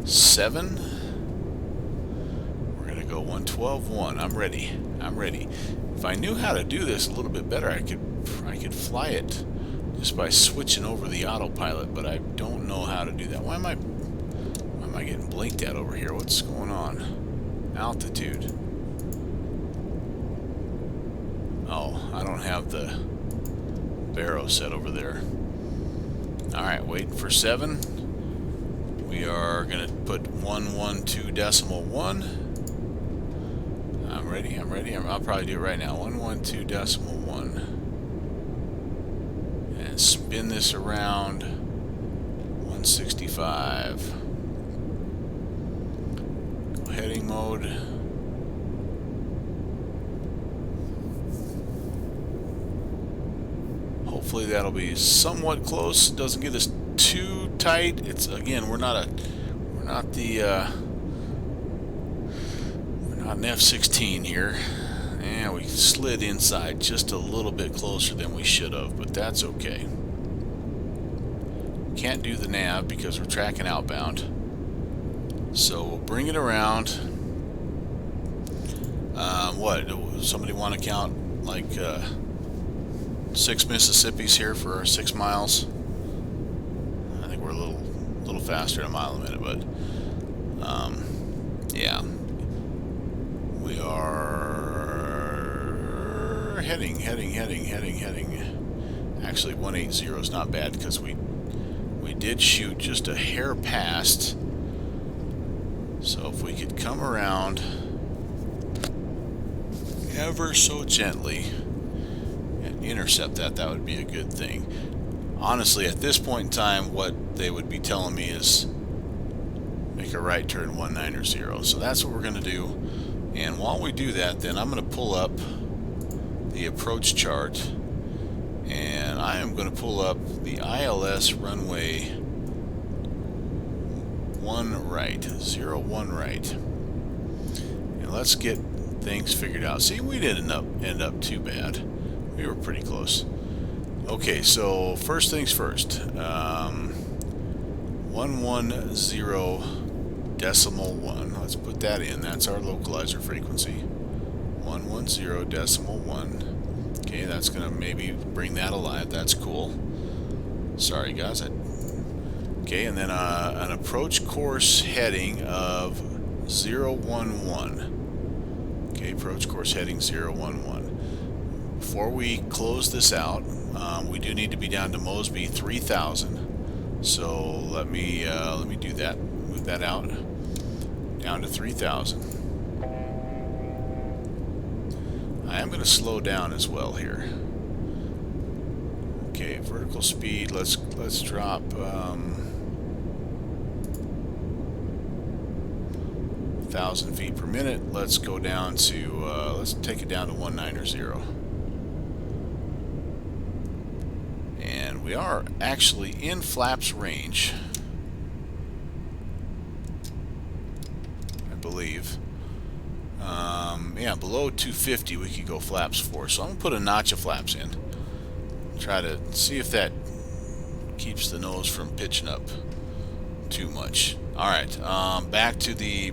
7, we're gonna go 112.1. I'm ready. If I knew how to do this a little bit better, I could fly it just by switching over the autopilot, but I don't know how to do that. Why am I getting blinked at over here? What's going on? Altitude. Oh, I don't have the baro set over there. Alright, waiting for 7. We are going to put 112.1. I'm ready. I'll probably do it right now. 112.1. And spin this around 165. Go heading mode. Hopefully that'll be somewhat close. Doesn't get us too tight. It's, again, we're not an F-16 here, and we slid inside just a little bit closer than we should have, but that's okay. Can't do the nav because we're tracking outbound, so we'll bring it around. What? Somebody want to count like 6 Mississippis here for 6 miles? I think we're a little faster than a mile a minute, but yeah, we are heading. Actually, 180 is not bad because we did shoot just a hair past. So if we could come around ever so gently and intercept that would be a good thing. Honestly, at this point in time, what they would be telling me is make a right turn 190. So that's what we're going to do. And while we do that, then I'm going to pull up the approach chart, and I am going to pull up the ILS runway 1 right, 01 right. And let's get things figured out. See, we didn't end up too bad. We were pretty close. Okay, so first things first. 110.1. Let's put that in. That's our localizer frequency. 110.1. Okay, that's gonna maybe bring that alive. That's cool. Sorry, guys. Okay, and then an approach course heading of 011. Okay, approach course heading 011. Before we close this out, we do need to be down to Mosby 3000. So let me do that. Move that out down to 3000. I am going to slow down as well here. Okay, vertical speed. Let's drop 1,000 feet per minute. Let's go down to let's take it down to 190. And we are actually in flaps range, I believe. Yeah, below 250 we could go flaps 4. So I'm going to put a notch of flaps in. Try to see if that keeps the nose from pitching up too much. Alright, back to the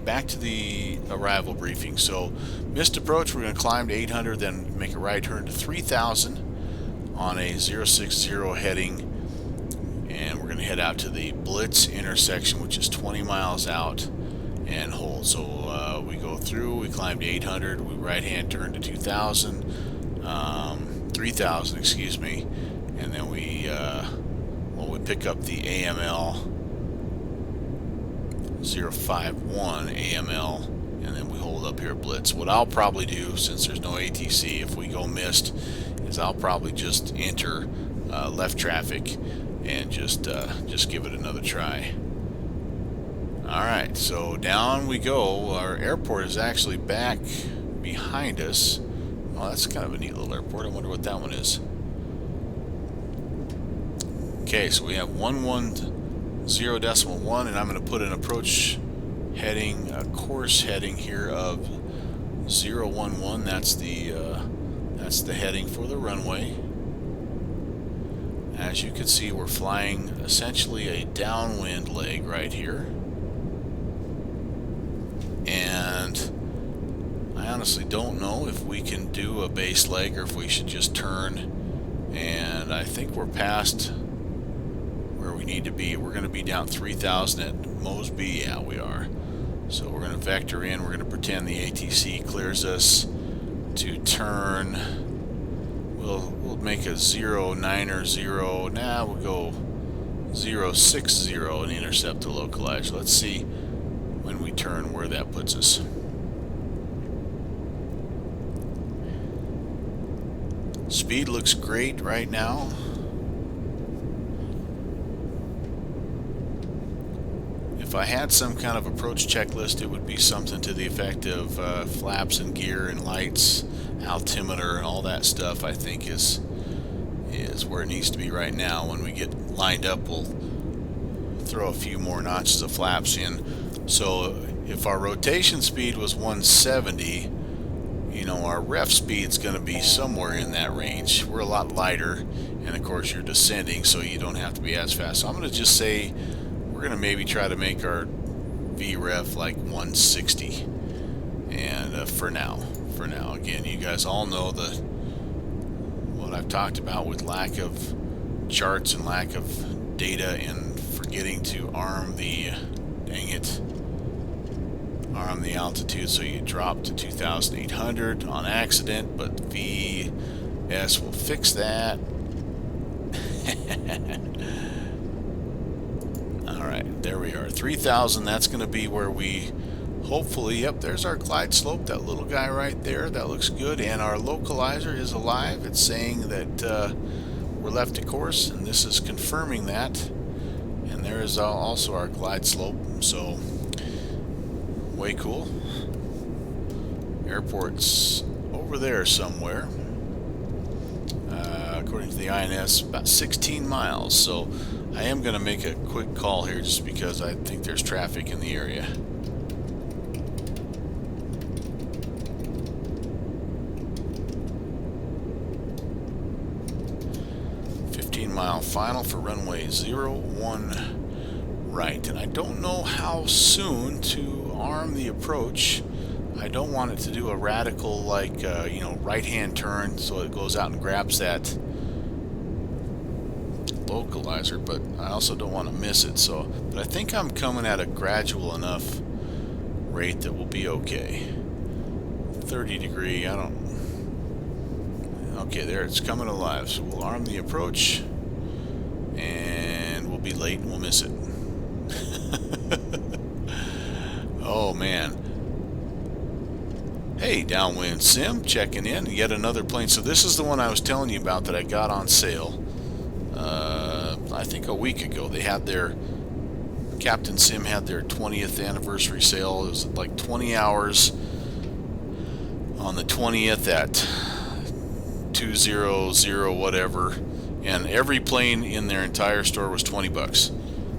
arrival briefing. So, missed approach, we're going to climb to 800, then make a right turn to 3000 on a 060 heading, and we're going to head out to the Blitz intersection, which is 20 miles out, and hold. So we go through, we climb to 800, we right hand turn to 2000, 3000, excuse me, and then we pick up the AML 051 AML, and then we hold up here Blitz. What I'll probably do, since there's no ATC, if we go missed, is I'll probably just enter left traffic and just give it another try. Alright, so down we go. Our airport is actually back behind us. Oh, that's kind of a neat little airport. I wonder what that one is. Okay, so we have 110.1, and I'm going to put an approach heading, a course heading here of 011. That's the heading for the runway. As you can see, we're flying essentially a downwind leg right here. And I honestly don't know if we can do a base leg or if we should just turn. And I think we're past where we need to be. We're going to be down 3,000 at Mosby. Yeah, we are. So we're going to vector in. We're going to pretend the ATC clears us to turn. We'll make a 090. Nah, we'll go 060 and intercept the localizer. Let's see when we turn where that puts us. Speed looks great right now. If I had some kind of approach checklist, it would be something to the effect of flaps and gear and lights, altimeter, and all that stuff. I think is where it needs to be right now. When we get lined up, we'll throw a few more notches of flaps in. So if our rotation speed was 170, you know, our ref speed's going to be somewhere in that range. We're a lot lighter, and of course you're descending, so you don't have to be as fast. So I'm going to just say we're going to maybe try to make our VREF like 160, and for now, again, you guys all know what I've talked about with lack of charts and lack of data and forgetting to arm the altitude, so you drop to 2,800 on accident, but VS will fix that. Alright, there we are. 3,000, that's going to be where we hopefully, yep, there's our glide slope, that little guy right there. That looks good, and our localizer is alive. It's saying that we're left to course, and this is confirming that. And there is also our glide slope, so way cool. Airport's over there somewhere. According to the INS, about 16 miles. So I am going to make a quick call here just because I think there's traffic in the area. Mile final for runway 01 right, and I don't know how soon to arm the approach. I don't want it to do a radical like you know, right hand turn so it goes out and grabs that localizer, but I also don't want to miss it. So, but I think I'm coming at a gradual enough rate that will be okay. 30 degree, I don't. Okay, there, it's coming alive. So we'll arm the approach. And we'll be late and we'll miss it. Oh man. Hey, Downwind Sim, checking in. Yet another plane. So this is the one I was telling you about that I got on sale. I think a week ago. They had their Captain Sim had their 20th anniversary sale. It was like 20 hours on the 20th at 200 whatever. And every plane in their entire store was 20 bucks.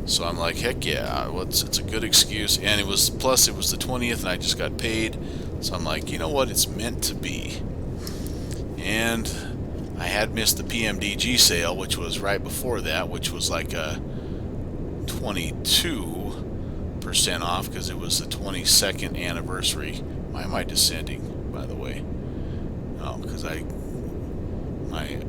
So I'm like, heck yeah, it's a good excuse. And it was, plus it was the 20th and I just got paid. So I'm like, you know what, it's meant to be. And I had missed the PMDG sale, which was right before that, which was like a 22% off because it was the 22nd anniversary. Why am I descending, by the way? Oh, because my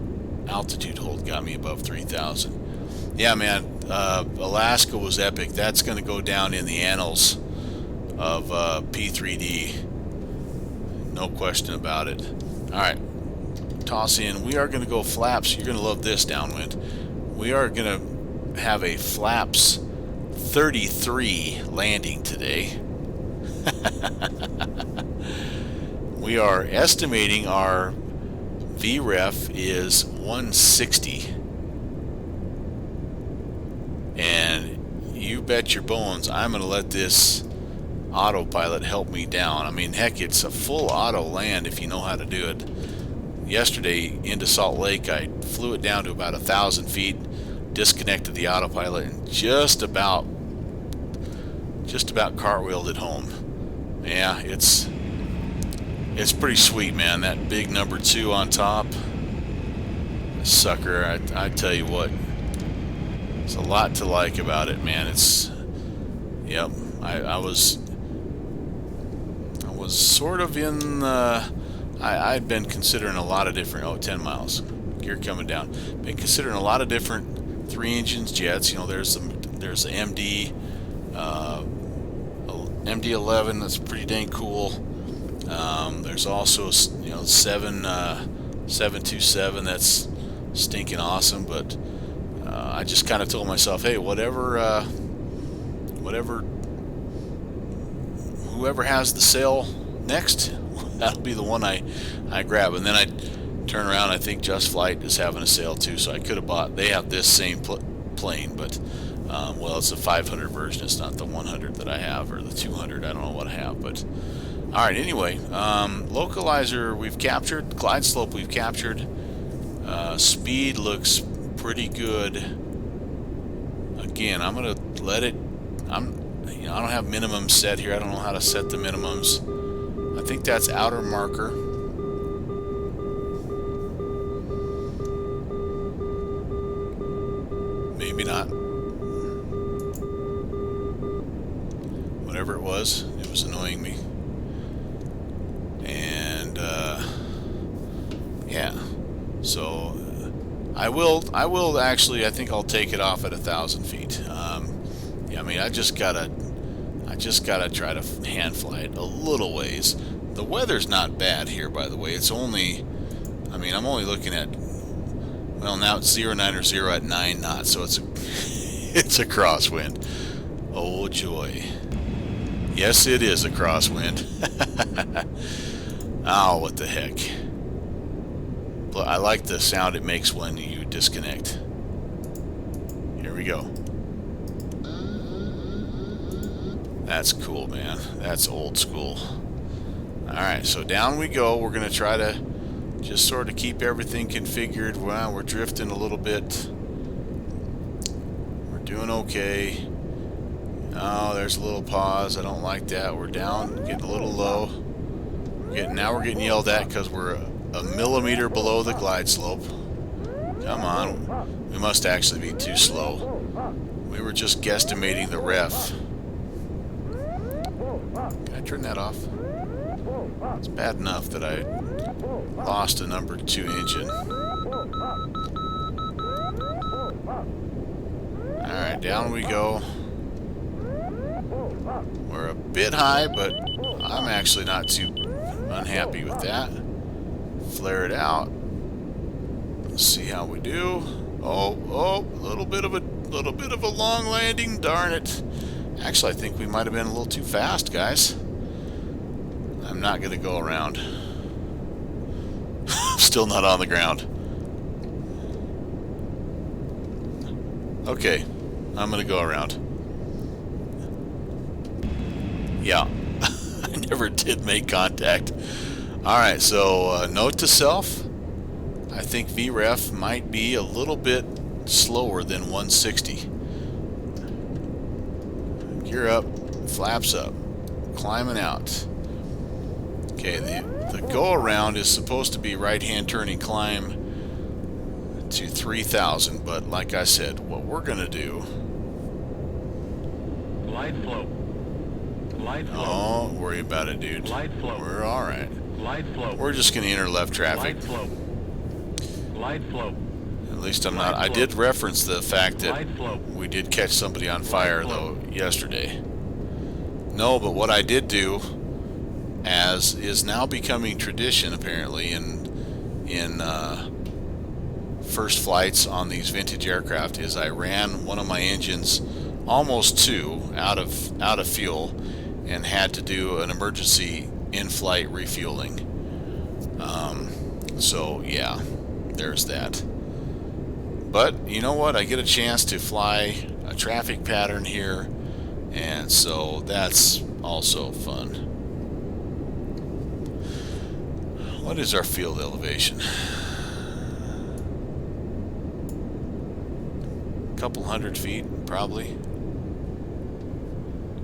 altitude hold got me above 3,000. Yeah, man, Alaska was epic. That's going to go down in the annals of P3D. No question about it. Alright, toss in. We are going to go flaps. You're going to love this, downwind. We are going to have a flaps 33 landing today. We are estimating our VREF is 160. And you bet your bones I'm going to let this autopilot help me down. I mean, heck, it's a full auto land if you know how to do it. Yesterday into Salt Lake, I flew it down to about 1,000 feet, disconnected the autopilot, and just about cartwheeled it home. Yeah, it's pretty sweet, man. That big number 2 on top, sucker. I tell you what, there's a lot to like about it, man. Yep. I was sort of in. I'd been considering a lot of different. 10 miles. Gear coming down. Been considering a lot of different 3 engines jets. You know, there's the MD. MD-11, that's pretty dang cool. There's also, you know, 727, that's stinking awesome. But I just kind of told myself, hey, whoever has the sale next, that'll be the one I grab. And then I turn around. I think Just Flight is having a sale too, so I could have bought. They have this same plane, but. Well, it's a 500 version. It's not the 100 that I have, or the 200. I don't know what I have, but all right. Anyway, localizer we've captured. Glide slope we've captured. Speed looks pretty good. Again, I'm gonna let it. I don't have minimums set here. I don't know how to set the minimums. I think that's outer marker. Maybe not. Whatever it was annoying me. And yeah, so I will actually, I think I'll take it off at 1,000 feet. Yeah, I mean, I just gotta try to hand fly it a little ways. The weather's not bad here, by the way. It's only, I mean, I'm only looking at, well, now it's 09 at 9 knots, so it's a crosswind. Oh joy. Yes, it is a crosswind. Oh, what the heck. I like the sound it makes when you disconnect. Here we go. That's cool, man. That's old school. Alright, so down we go. We're going to try to just sort of keep everything configured. Well, we're drifting a little bit. We're doing okay. Oh, there's a little pause. I don't like that. We're down, getting a little low. Now we're getting yelled at because we're a millimeter below the glide slope. Come on. We must actually be too slow. We were just guesstimating the ref. Can I turn that off? It's bad enough that I lost a number 2 engine. Alright, down we go. We're a bit high, but I'm actually not too unhappy with that. Flare it out. Let's see how we do. Oh, a little bit of a long landing. Darn it. Actually, I think we might have been a little too fast, guys. I'm not going to go around. Still not on the ground. Okay, I'm going to go around. Yeah, I never did make contact. Alright, so note to self, I think VREF might be a little bit slower than 160. Gear up, flaps up, climbing out. Okay, the go around is supposed to be right hand turning climb to 3,000, but like I said, what we're going to do... Glide flow. Glide flow. Don't worry about it, dude. Glide flow. We're alright. Glide flow. We're just going to enter left traffic. Glide flow. Glide flow. At least I'm not. I did reference the fact that we did catch somebody on fire, though, yesterday. No, but what I did do, as is now becoming tradition apparently in first flights on these vintage aircraft, is I ran one of my engines almost out of fuel and had to do an emergency in-flight refueling. So yeah, there's that. But you know what? I get a chance to fly a traffic pattern here, and so that's also fun. What is our field elevation? A couple hundred feet, probably.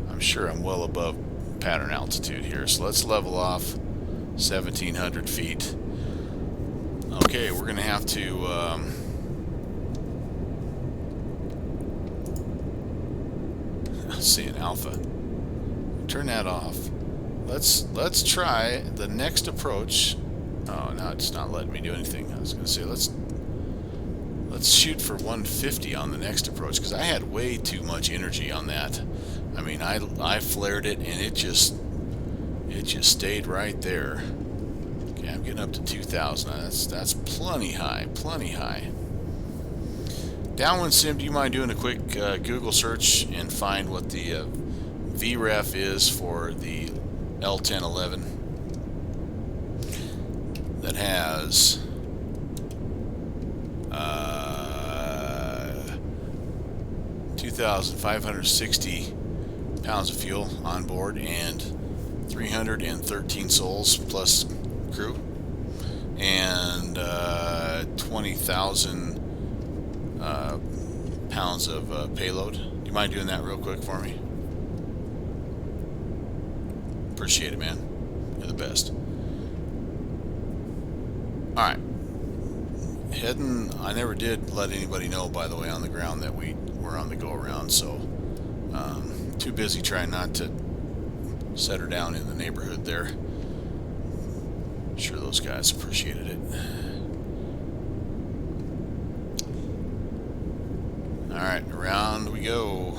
I'm sure I'm well above pattern altitude here, so let's level off 1,700 feet. Okay, we're gonna have to see an alpha. Turn that off. Let's try the next approach. Oh, now it's not letting me do anything. I was gonna say let's shoot for 150 on the next approach, because I had way too much energy on that. I mean, I flared it and it just stayed right there. Okay, I'm getting up to 2,000. That's plenty high, plenty high. Downwind Sim, do you mind doing a quick Google search and find what the VREF is for the L1011 that has 2,560 pounds of fuel on board and 313 souls plus crew and 20,000 pounds of payload. Do you mind doing that real quick for me? Appreciate it, man. You're the best. Alright. Heading, I never did let anybody know, by the way, on the ground that we were on the go around, so too busy trying not to set her down in the neighborhood there. I'm sure those guys appreciated it. Alright, around we go.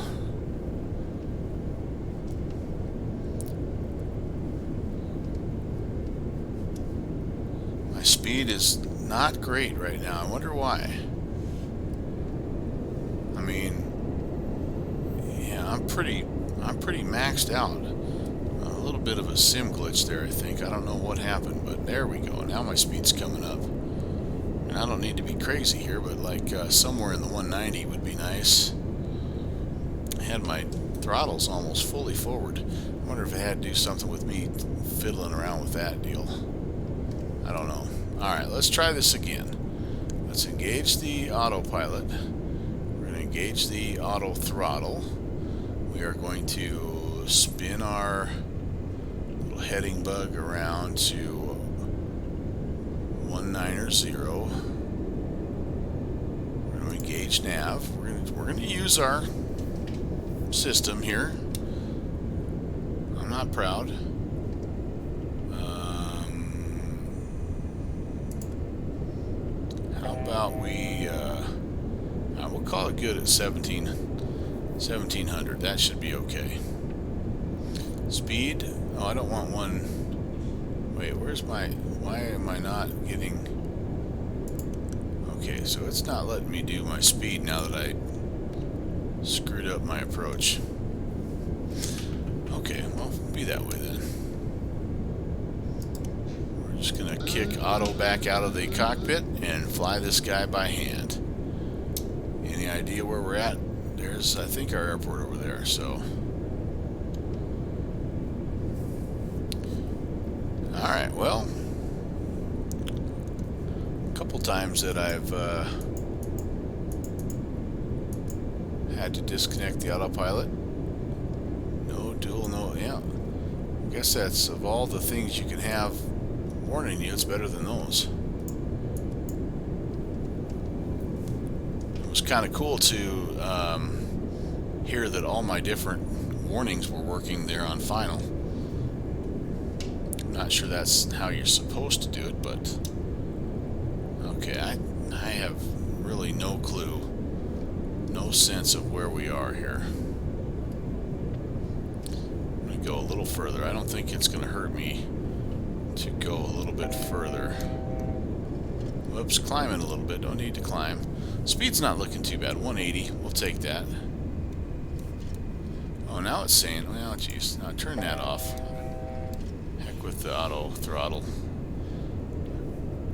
My speed is not great right now. I wonder why. I mean, yeah, I'm pretty maxed out. A little bit of a sim glitch there, I think. I don't know what happened, but there we go. Now my speed's coming up. And I don't need to be crazy here, but like somewhere in the 190 would be nice. I had my throttles almost fully forward. I wonder if it had to do something with me fiddling around with that deal. I don't know. Alright, let's try this again. Let's engage the autopilot. We're going to engage the auto throttle. We are going to spin our little heading bug around to 190. We're going to engage nav. We're going to use our system here. I'm not proud. How about we'll call it good at 1700. That should be okay. Speed. Oh, I don't want one. Wait, why am I not getting... Okay, so it's not letting me do my speed now that I screwed up my approach. Okay, well, be that way then. We're just gonna kick auto back out of the cockpit and fly this guy by hand. Any idea where we're at? There's, I think, our airport over there, so... Alright, well, a couple times that I've had to disconnect the autopilot. No dual, no, yeah. I guess that's, of all the things you can have warning you, it's better than those. It was kind of cool to hear that all my different warnings were working there on final. Not sure that's how you're supposed to do it, but okay, I have really no clue, no sense of where we are here. I'm gonna go a little further. I don't think it's going to hurt me to go a little bit further. Whoops, climbing a little bit. Don't need to climb. Speed's not looking too bad. 180. We'll take that. Oh, now it's saying, well, geez. Now turn that off. Heck with the auto throttle.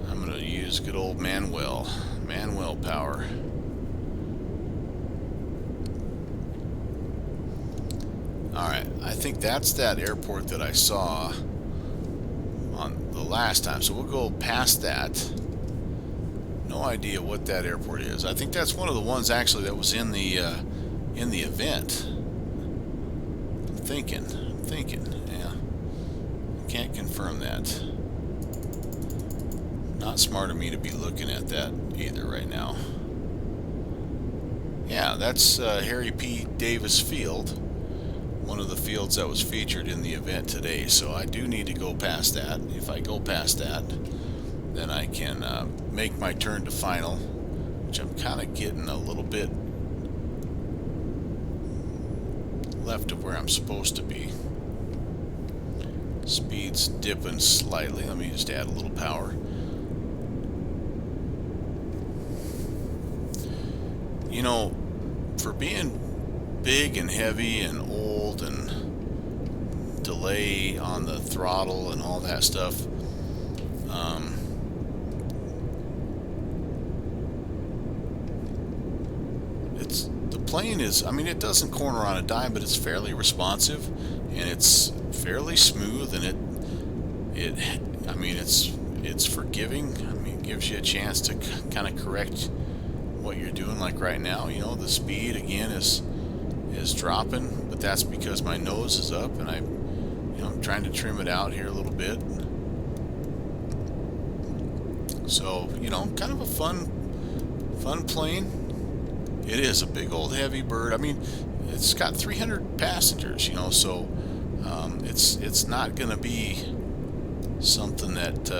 I'm going to use good old manual power. Alright, I think that's that airport that I saw on the last time. So we'll go past that. No idea what that airport is. I think that's one of the ones actually that was in the event. I'm thinking. Yeah. Can't confirm that. Not smart of me to be looking at that either right now. Yeah, that's Harry P. Davis Field. One of the fields that was featured in the event today. So I do need to go past that. If I go past that, then I can make my turn to final, which I'm kind of getting a little bit left of where I'm supposed to be. Speed's dipping slightly. Let me just add a little power. You know, for being big and heavy and old and delay on the throttle and all that stuff, the plane is, I mean, it doesn't corner on a dime, but it's fairly responsive and it's fairly smooth, and I mean, it's forgiving. I mean, it gives you a chance to kind of correct what you're doing. Like right now, you know, the speed again is dropping, but that's because my nose is up and I'm trying to trim it out here a little bit. So, you know, kind of a fun plane. It is a big old heavy bird. I mean, it's got 300 passengers, you know, so it's not going to be something that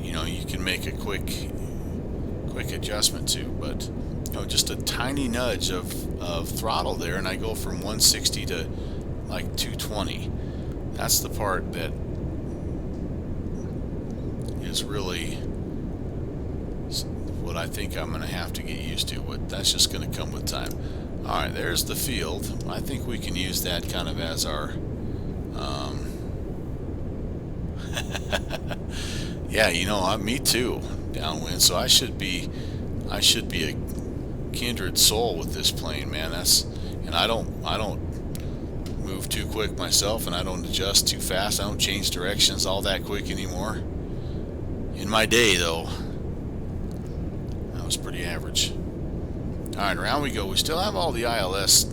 you know, you can make a quick adjustment to, but you know, just a tiny nudge of throttle there, and I go from 160 to like 220. That's the part that is really what I think I'm going to have to get used to, but that's just going to come with time. Alright, there's the field. I think we can use that kind of as our yeah, you know, me too, downwind, so I should be a kindred soul with this plane, man. And I don't move too quick myself, and I don't adjust too fast. I don't change directions all that quick anymore. In my day, though, that was pretty average. Alright, around we go. We still have all the ILS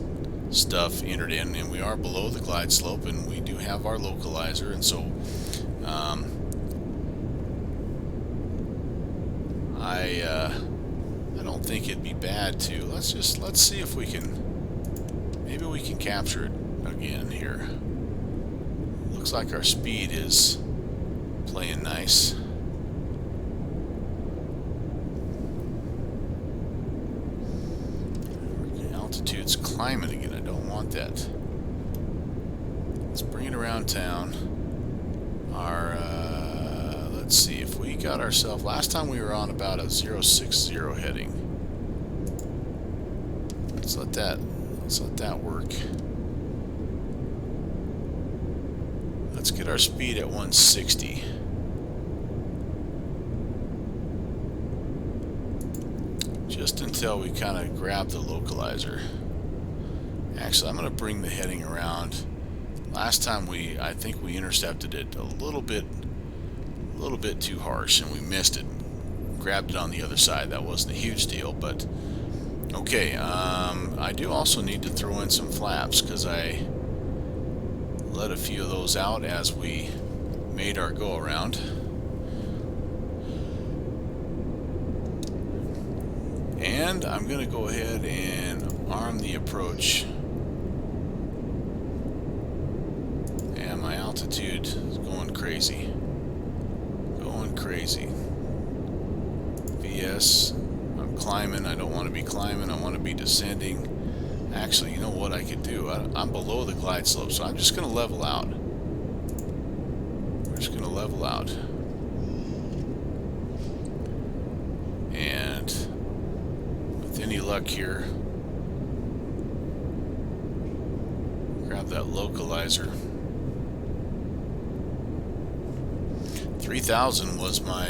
stuff entered in, and we are below the glide slope, and we do have our localizer, and so I don't think it'd be bad to let's see if we can, maybe we can capture it again here. Looks like our speed is playing nice. Altitude's climbing again. I don't want that. Let's bring it around town. Our let's see if we got ourselves, last time we were on about a 060 heading. Let's let that work. Let's get our speed at 160. Just until we kind of grab the localizer. Actually, I'm going to bring the heading around. Last time I think we intercepted it a little bit too harsh, and we missed it. Grabbed it on the other side. That wasn't a huge deal, but okay. I do also need to throw in some flaps because I let a few of those out as we made our go around. And I'm going to go ahead and arm the approach. And my altitude is going crazy. Going crazy. VS, I'm climbing. I don't want to be climbing. I want to be descending. Actually, you know what I could do? I'm below the glide slope, so I'm just going to level out. We're just going to level out. And with any luck here, grab that localizer. 3,000 was my,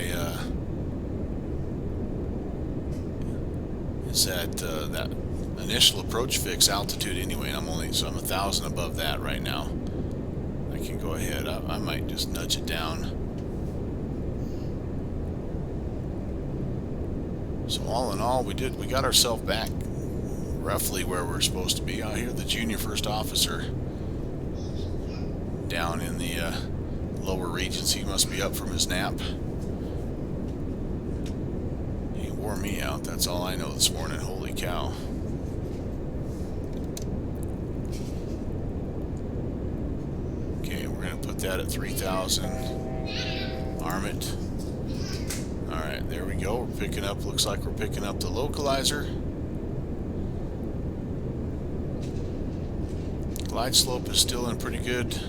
is that initial approach fix altitude anyway, and I'm 1,000 above that right now. I can go ahead. I might just nudge it down. So all in all, we got ourselves back roughly where we're supposed to be. Out here, the junior first officer down in the lower regions. He must be up from his nap. He wore me out. That's all I know this morning. Holy cow. Okay, we're going to put that at 3,000. Arm it. Alright, there we go. We're picking up, looks like we're picking up the localizer. Glide slope is still in pretty good.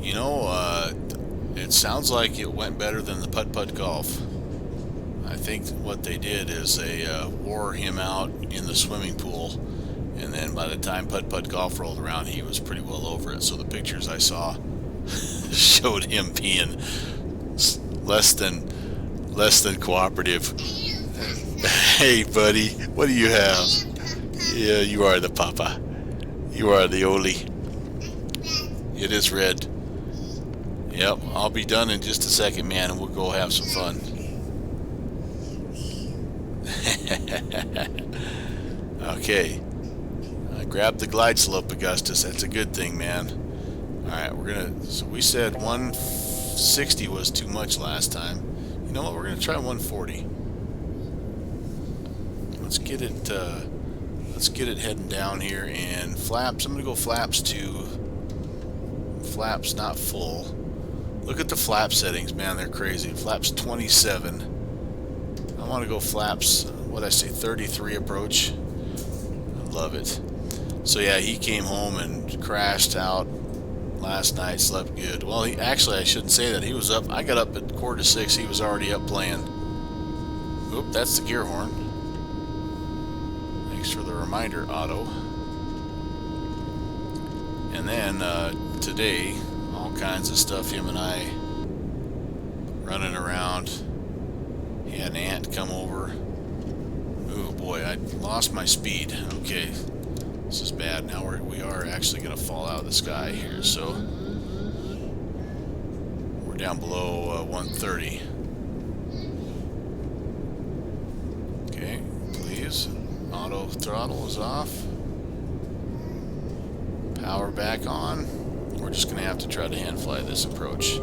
You know, it sounds like it went better than the putt-putt golf. I think what they did is they wore him out in the swimming pool, and then by the time putt-putt golf rolled around, he was pretty well over it. So the pictures I saw showed him being less than cooperative. Hey, buddy, what do you have? Yeah, you are the papa. You are the Oli. It is red. Yep, I'll be done in just a second, man, and we'll go have some fun. Okay. Grab the glide slope, Augustus. That's a good thing, man. Alright, so we said 160 was too much last time. You know what, we're gonna try 140. Let's get it heading down here, and flaps, I'm gonna go flaps not full. Look at the flap settings, man, they're crazy. Flaps 27. I want to go flaps, what did I say, 33 approach. I love it. So yeah, he came home and crashed out last night, slept good. Well, actually I shouldn't say that. He was up, I got up at 5:45, he was already up playing. Oop, that's the gear horn. Thanks for the reminder, Otto. And then today, all kinds of stuff, him and I running around. He had an aunt come over. Oh boy, I lost my speed. Okay, this is bad. Now we are actually going to fall out of the sky here, so we're down below 130. Okay, please. Auto throttle is off. Power back on. We're just going to have to try to hand fly this approach.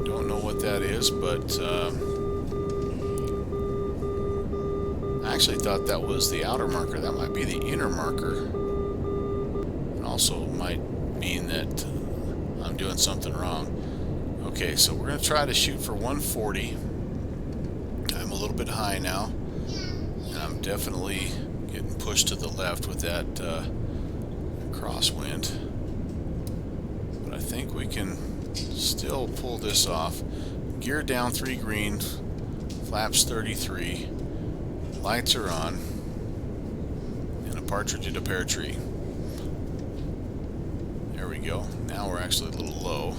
Don't know what that is, but I actually thought that was the outer marker. That might be the inner marker. It also might mean that I'm doing something wrong. Okay, so we're going to try to shoot for 140. I'm a little bit high now, and I'm definitely getting pushed to the left with that crosswind. But I think we can still pull this off. Gear down 3 green, flaps 33, lights are on, and a partridge in a pear tree. There we go. Now we're actually a little low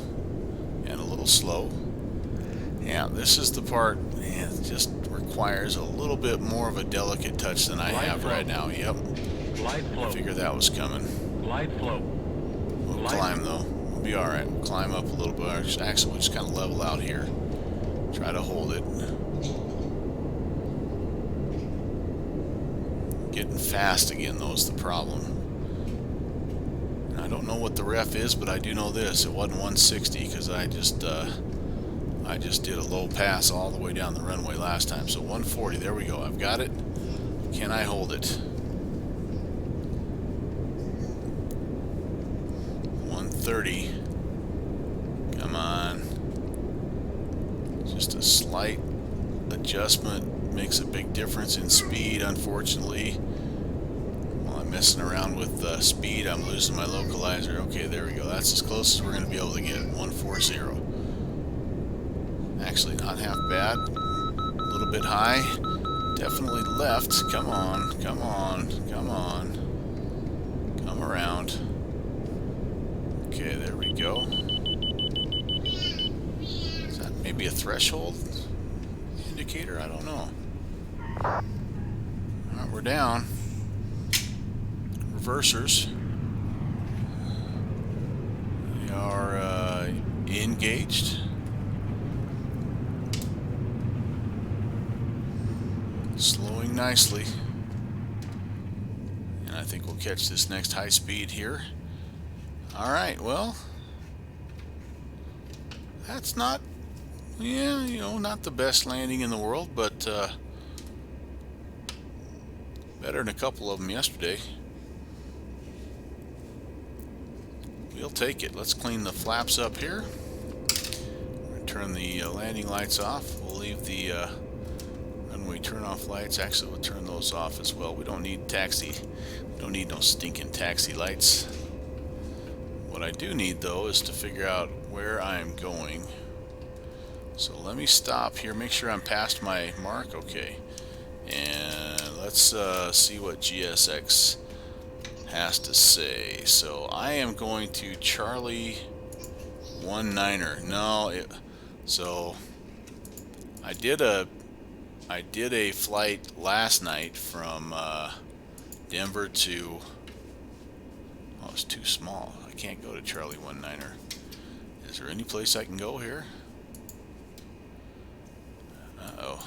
and a little slow. Yeah, this is the part, man, it just requires a little bit more of a delicate touch than I have right now. Yep. Glide flow. I figured that was coming. Glide flow. We'll climb though. We'll be alright. We'll climb up a little bit. Actually, we'll just kind of level out here. Try to hold it. Getting fast again, though, is the problem. And I don't know what the ref is, but I do know this. It wasn't 160 because I just did a low pass all the way down the runway last time. So 140, there we go. I've got it. Can I hold it? 130. Come on. Just a slight adjustment makes a big difference in speed, unfortunately. While I'm messing around with speed, I'm losing my localizer. Okay, there we go. That's as close as we're going to be able to get. 140. Actually, not half bad. A little bit high. Definitely left. Come on, come on, come on. Come around. Okay, there we go. Is that maybe a threshold indicator? I don't know. Alright, we're down. Reversers. They are engaged. Slowing nicely. And I think we'll catch this next high speed here. Alright, well, that's not, yeah, you know, not the best landing in the world, but better than a couple of them yesterday. We'll take it. Let's clean the flaps up here. Turn the landing lights off. We'll leave the runway turn-off lights. Actually, we'll turn those off as well. We don't need taxi. We don't need no stinking taxi lights. What I do need, though, is to figure out where I'm going. So let me stop here, make sure I'm past my mark. Okay. And let's see what GSX has to say. So I am going to Charlie 19er. No, so I did a flight last night from Denver to, oh, it's too small. I can't go to Charlie 19er. Is there any place I can go here? Uh-oh.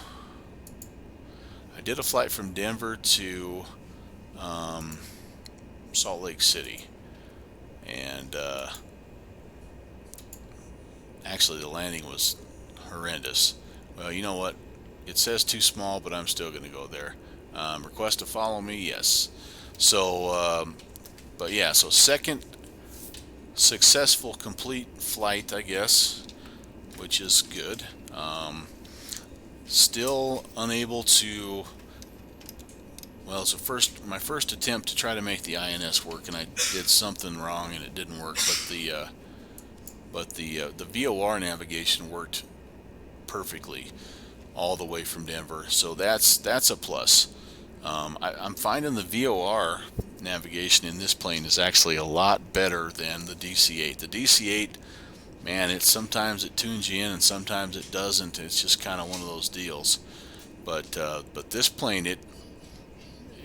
I did a flight from Denver to Salt Lake City, and actually the landing was horrendous. Well, you know what? It says too small, but I'm still going to go there. Request to follow me? Yes. So, but yeah, so second successful complete flight, I guess, which is good. Still unable to, well, it's my first attempt to try to make the INS work, and I did something wrong and it didn't work, but the VOR navigation worked perfectly all the way from Denver, so that's a plus. I'm finding the VOR navigation in this plane is actually a lot better than the DC-8. The DC-8, man, sometimes it tunes you in and sometimes it doesn't. It's just kind of one of those deals. But this plane,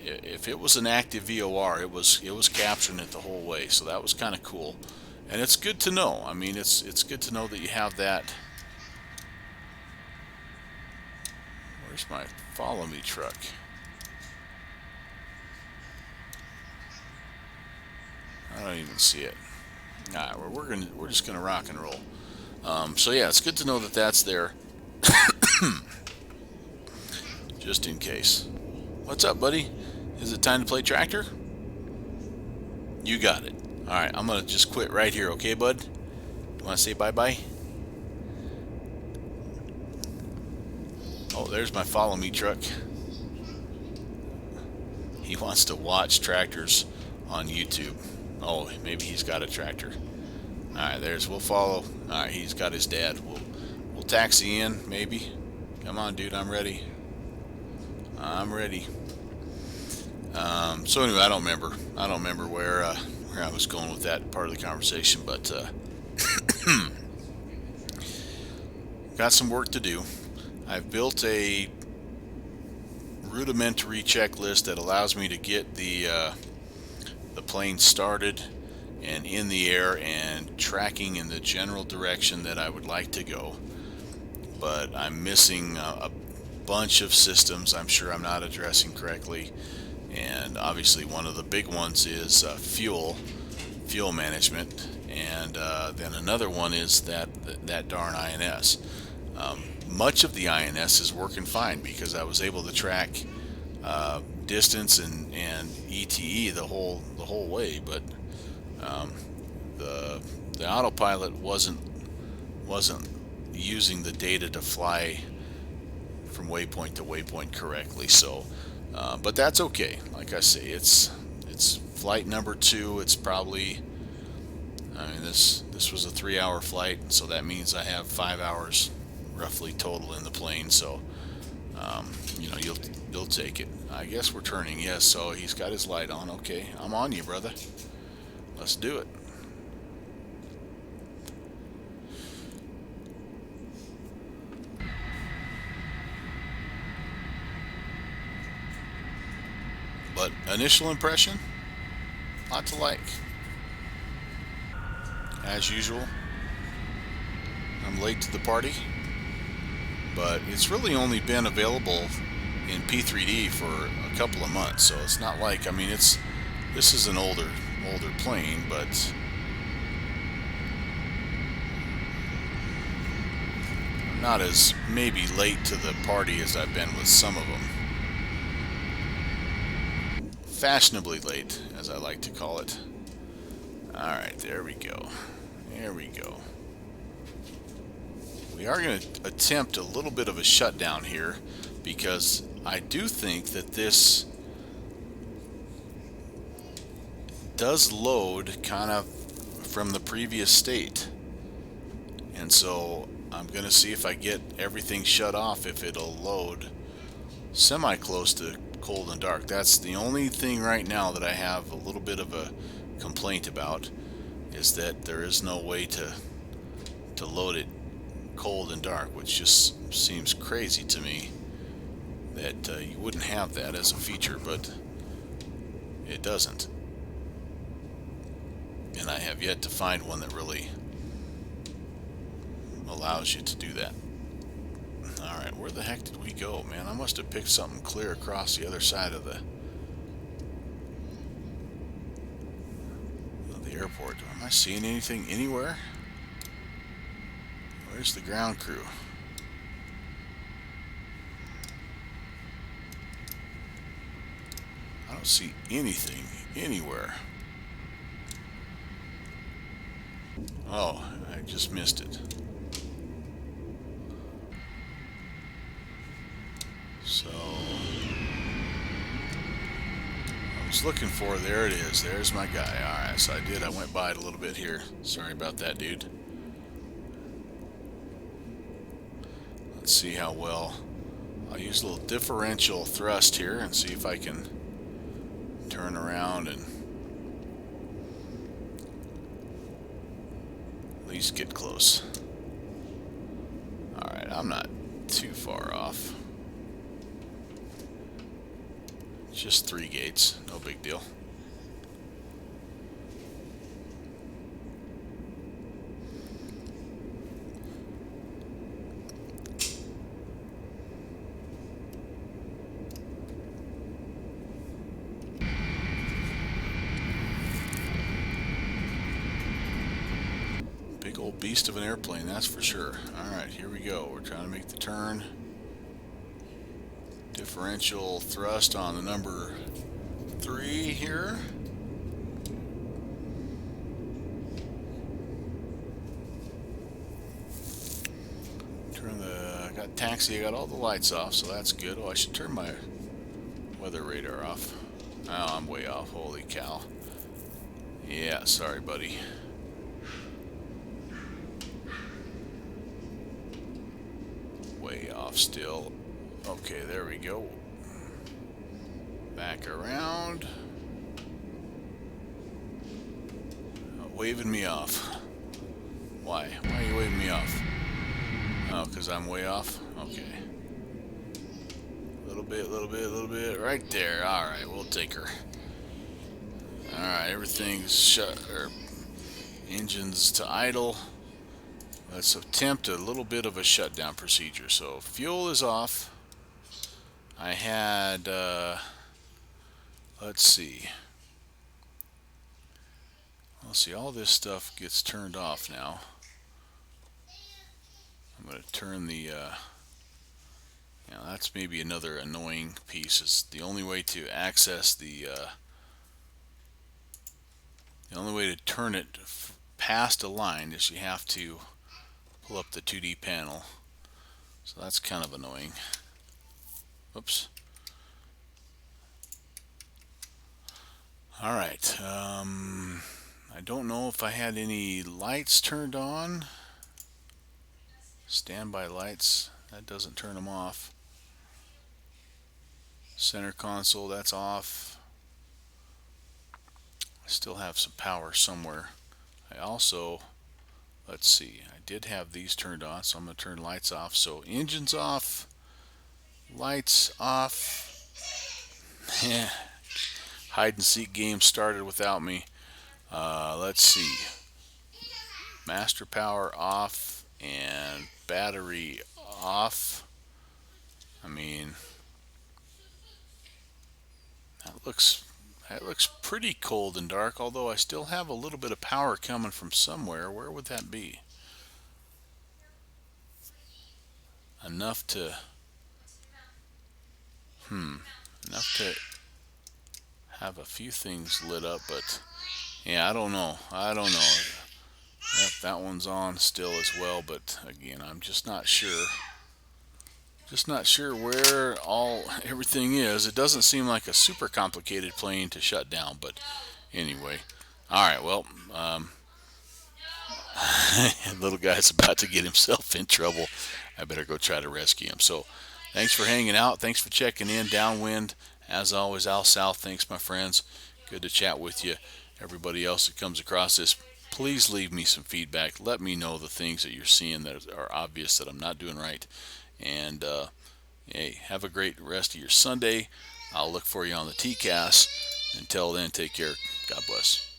if it was an active VOR, it was capturing it the whole way. So that was kind of cool, and it's good to know. I mean, it's good to know that you have that. Where's my follow me truck? I don't even see it. Alright, we're just gonna rock and roll. So yeah, it's good to know that that's there, just in case. What's up, buddy? Is it time to play tractor? You got it. Alright, I'm gonna just quit right here, okay, bud? You wanna say bye-bye? Oh, there's my follow me truck. He wants to watch tractors on YouTube. Oh, maybe he's got a tractor. Alright, we'll follow. Alright, he's got his dad. We'll taxi in, maybe. Come on, dude, I'm ready. I'm ready. So anyway, I don't remember where I was going with that part of the conversation, but got some work to do. I've built a rudimentary checklist that allows me to get the plane started and in the air and tracking in the general direction that I would like to go. But I'm missing a bunch of systems I'm sure I'm not addressing correctly. And obviously one of the big ones is fuel management, and then another one is that darn INS. Much of the INS is working fine because I was able to track distance and ETE the whole way, but the autopilot wasn't using the data to fly from waypoint to waypoint correctly. So, but that's okay. Like I say, it's flight number 2. It's probably, I mean, this was a 3-hour flight, so that means I have 5 hours roughly total in the plane. So, you know, you'll take it. I guess we're turning. Yes. So he's got his light on. Okay, I'm on you, brother. Let's do it. But initial impression, lot to like. As usual, I'm late to the party, but it's really only been available in P3D for a couple of months, so it's not like, I mean, this is an older plane, but I'm not as maybe late to the party as I've been with some of them. Fashionably late, as I like to call it. Alright, there we go. There we go. We are going to attempt a little bit of a shutdown here, because I do think that this does load kind of from the previous state. And so I'm going to see if I get everything shut off, if it'll load semi close to cold and dark. That's the only thing right now that I have a little bit of a complaint about, is that there is no way to load it cold and dark, which just seems crazy to me that you wouldn't have that as a feature, but it doesn't. And I have yet to find one that really allows you to do that. Alright, where the heck did we go, man? I must have picked something clear across the other side of the airport. Am I seeing anything anywhere? Where's the ground crew? I don't see anything anywhere. Oh, I just missed it. So I was looking for, there it is. There's my guy. Alright, so I went by it a little bit here. Sorry about that, dude. Let's see how well. I'll use a little differential thrust here and see if I can turn around and at least get close. Alright, I'm not too far off. Just 3 gates, no big deal. Big old beast of an airplane, that's for sure. Alright, here we go. We're trying to make the turn. Differential thrust on the number 3 here. I got taxi, I got all the lights off, so that's good. Oh, I should turn my weather radar off. Oh, I'm way off, holy cow. Yeah, sorry buddy. Way off still. Okay, there we go. Back around. Waving me off. Why? Why are you waving me off? Oh, because I'm way off? Okay. A little bit. Right there. Alright, we'll take her. Alright, everything's shut. Engines to idle. Let's attempt a little bit of a shutdown procedure. So, fuel is off. I had, let's see. All this stuff gets turned off now. I'm going to turn the, that's maybe another annoying piece. Is the only way to access the only way to turn it past a line is you have to pull up the 2D panel. So that's kind of annoying. Oops. All right. I don't know if I had any lights turned on. Standby lights. That doesn't turn them off. Center console, that's off. I still have some power somewhere. I also, let's see, I did have these turned on, so I'm going to turn lights off. So engine's off, lights off. Hide and seek game started without me. Let's see, master power off and battery off. I mean, that looks pretty cold and dark, although I still have a little bit of power coming from somewhere. Where would that be? Enough to enough to have a few things lit up, but yeah, I don't know. Yep, that one's on still as well, but again, I'm just not sure. Just not sure where everything is. It doesn't seem like a super complicated plane to shut down, but anyway. All right, well, little guy's about to get himself in trouble. I better go try to rescue him. So, thanks for hanging out. Thanks for checking in. Downwind, as always, Al South. Thanks, my friends. Good to chat with you. Everybody else that comes across this, please leave me some feedback. Let me know the things that you're seeing that are obvious that I'm not doing right. And hey, have a great rest of your Sunday. I'll look for you on the TCAS. Until then, take care. God bless.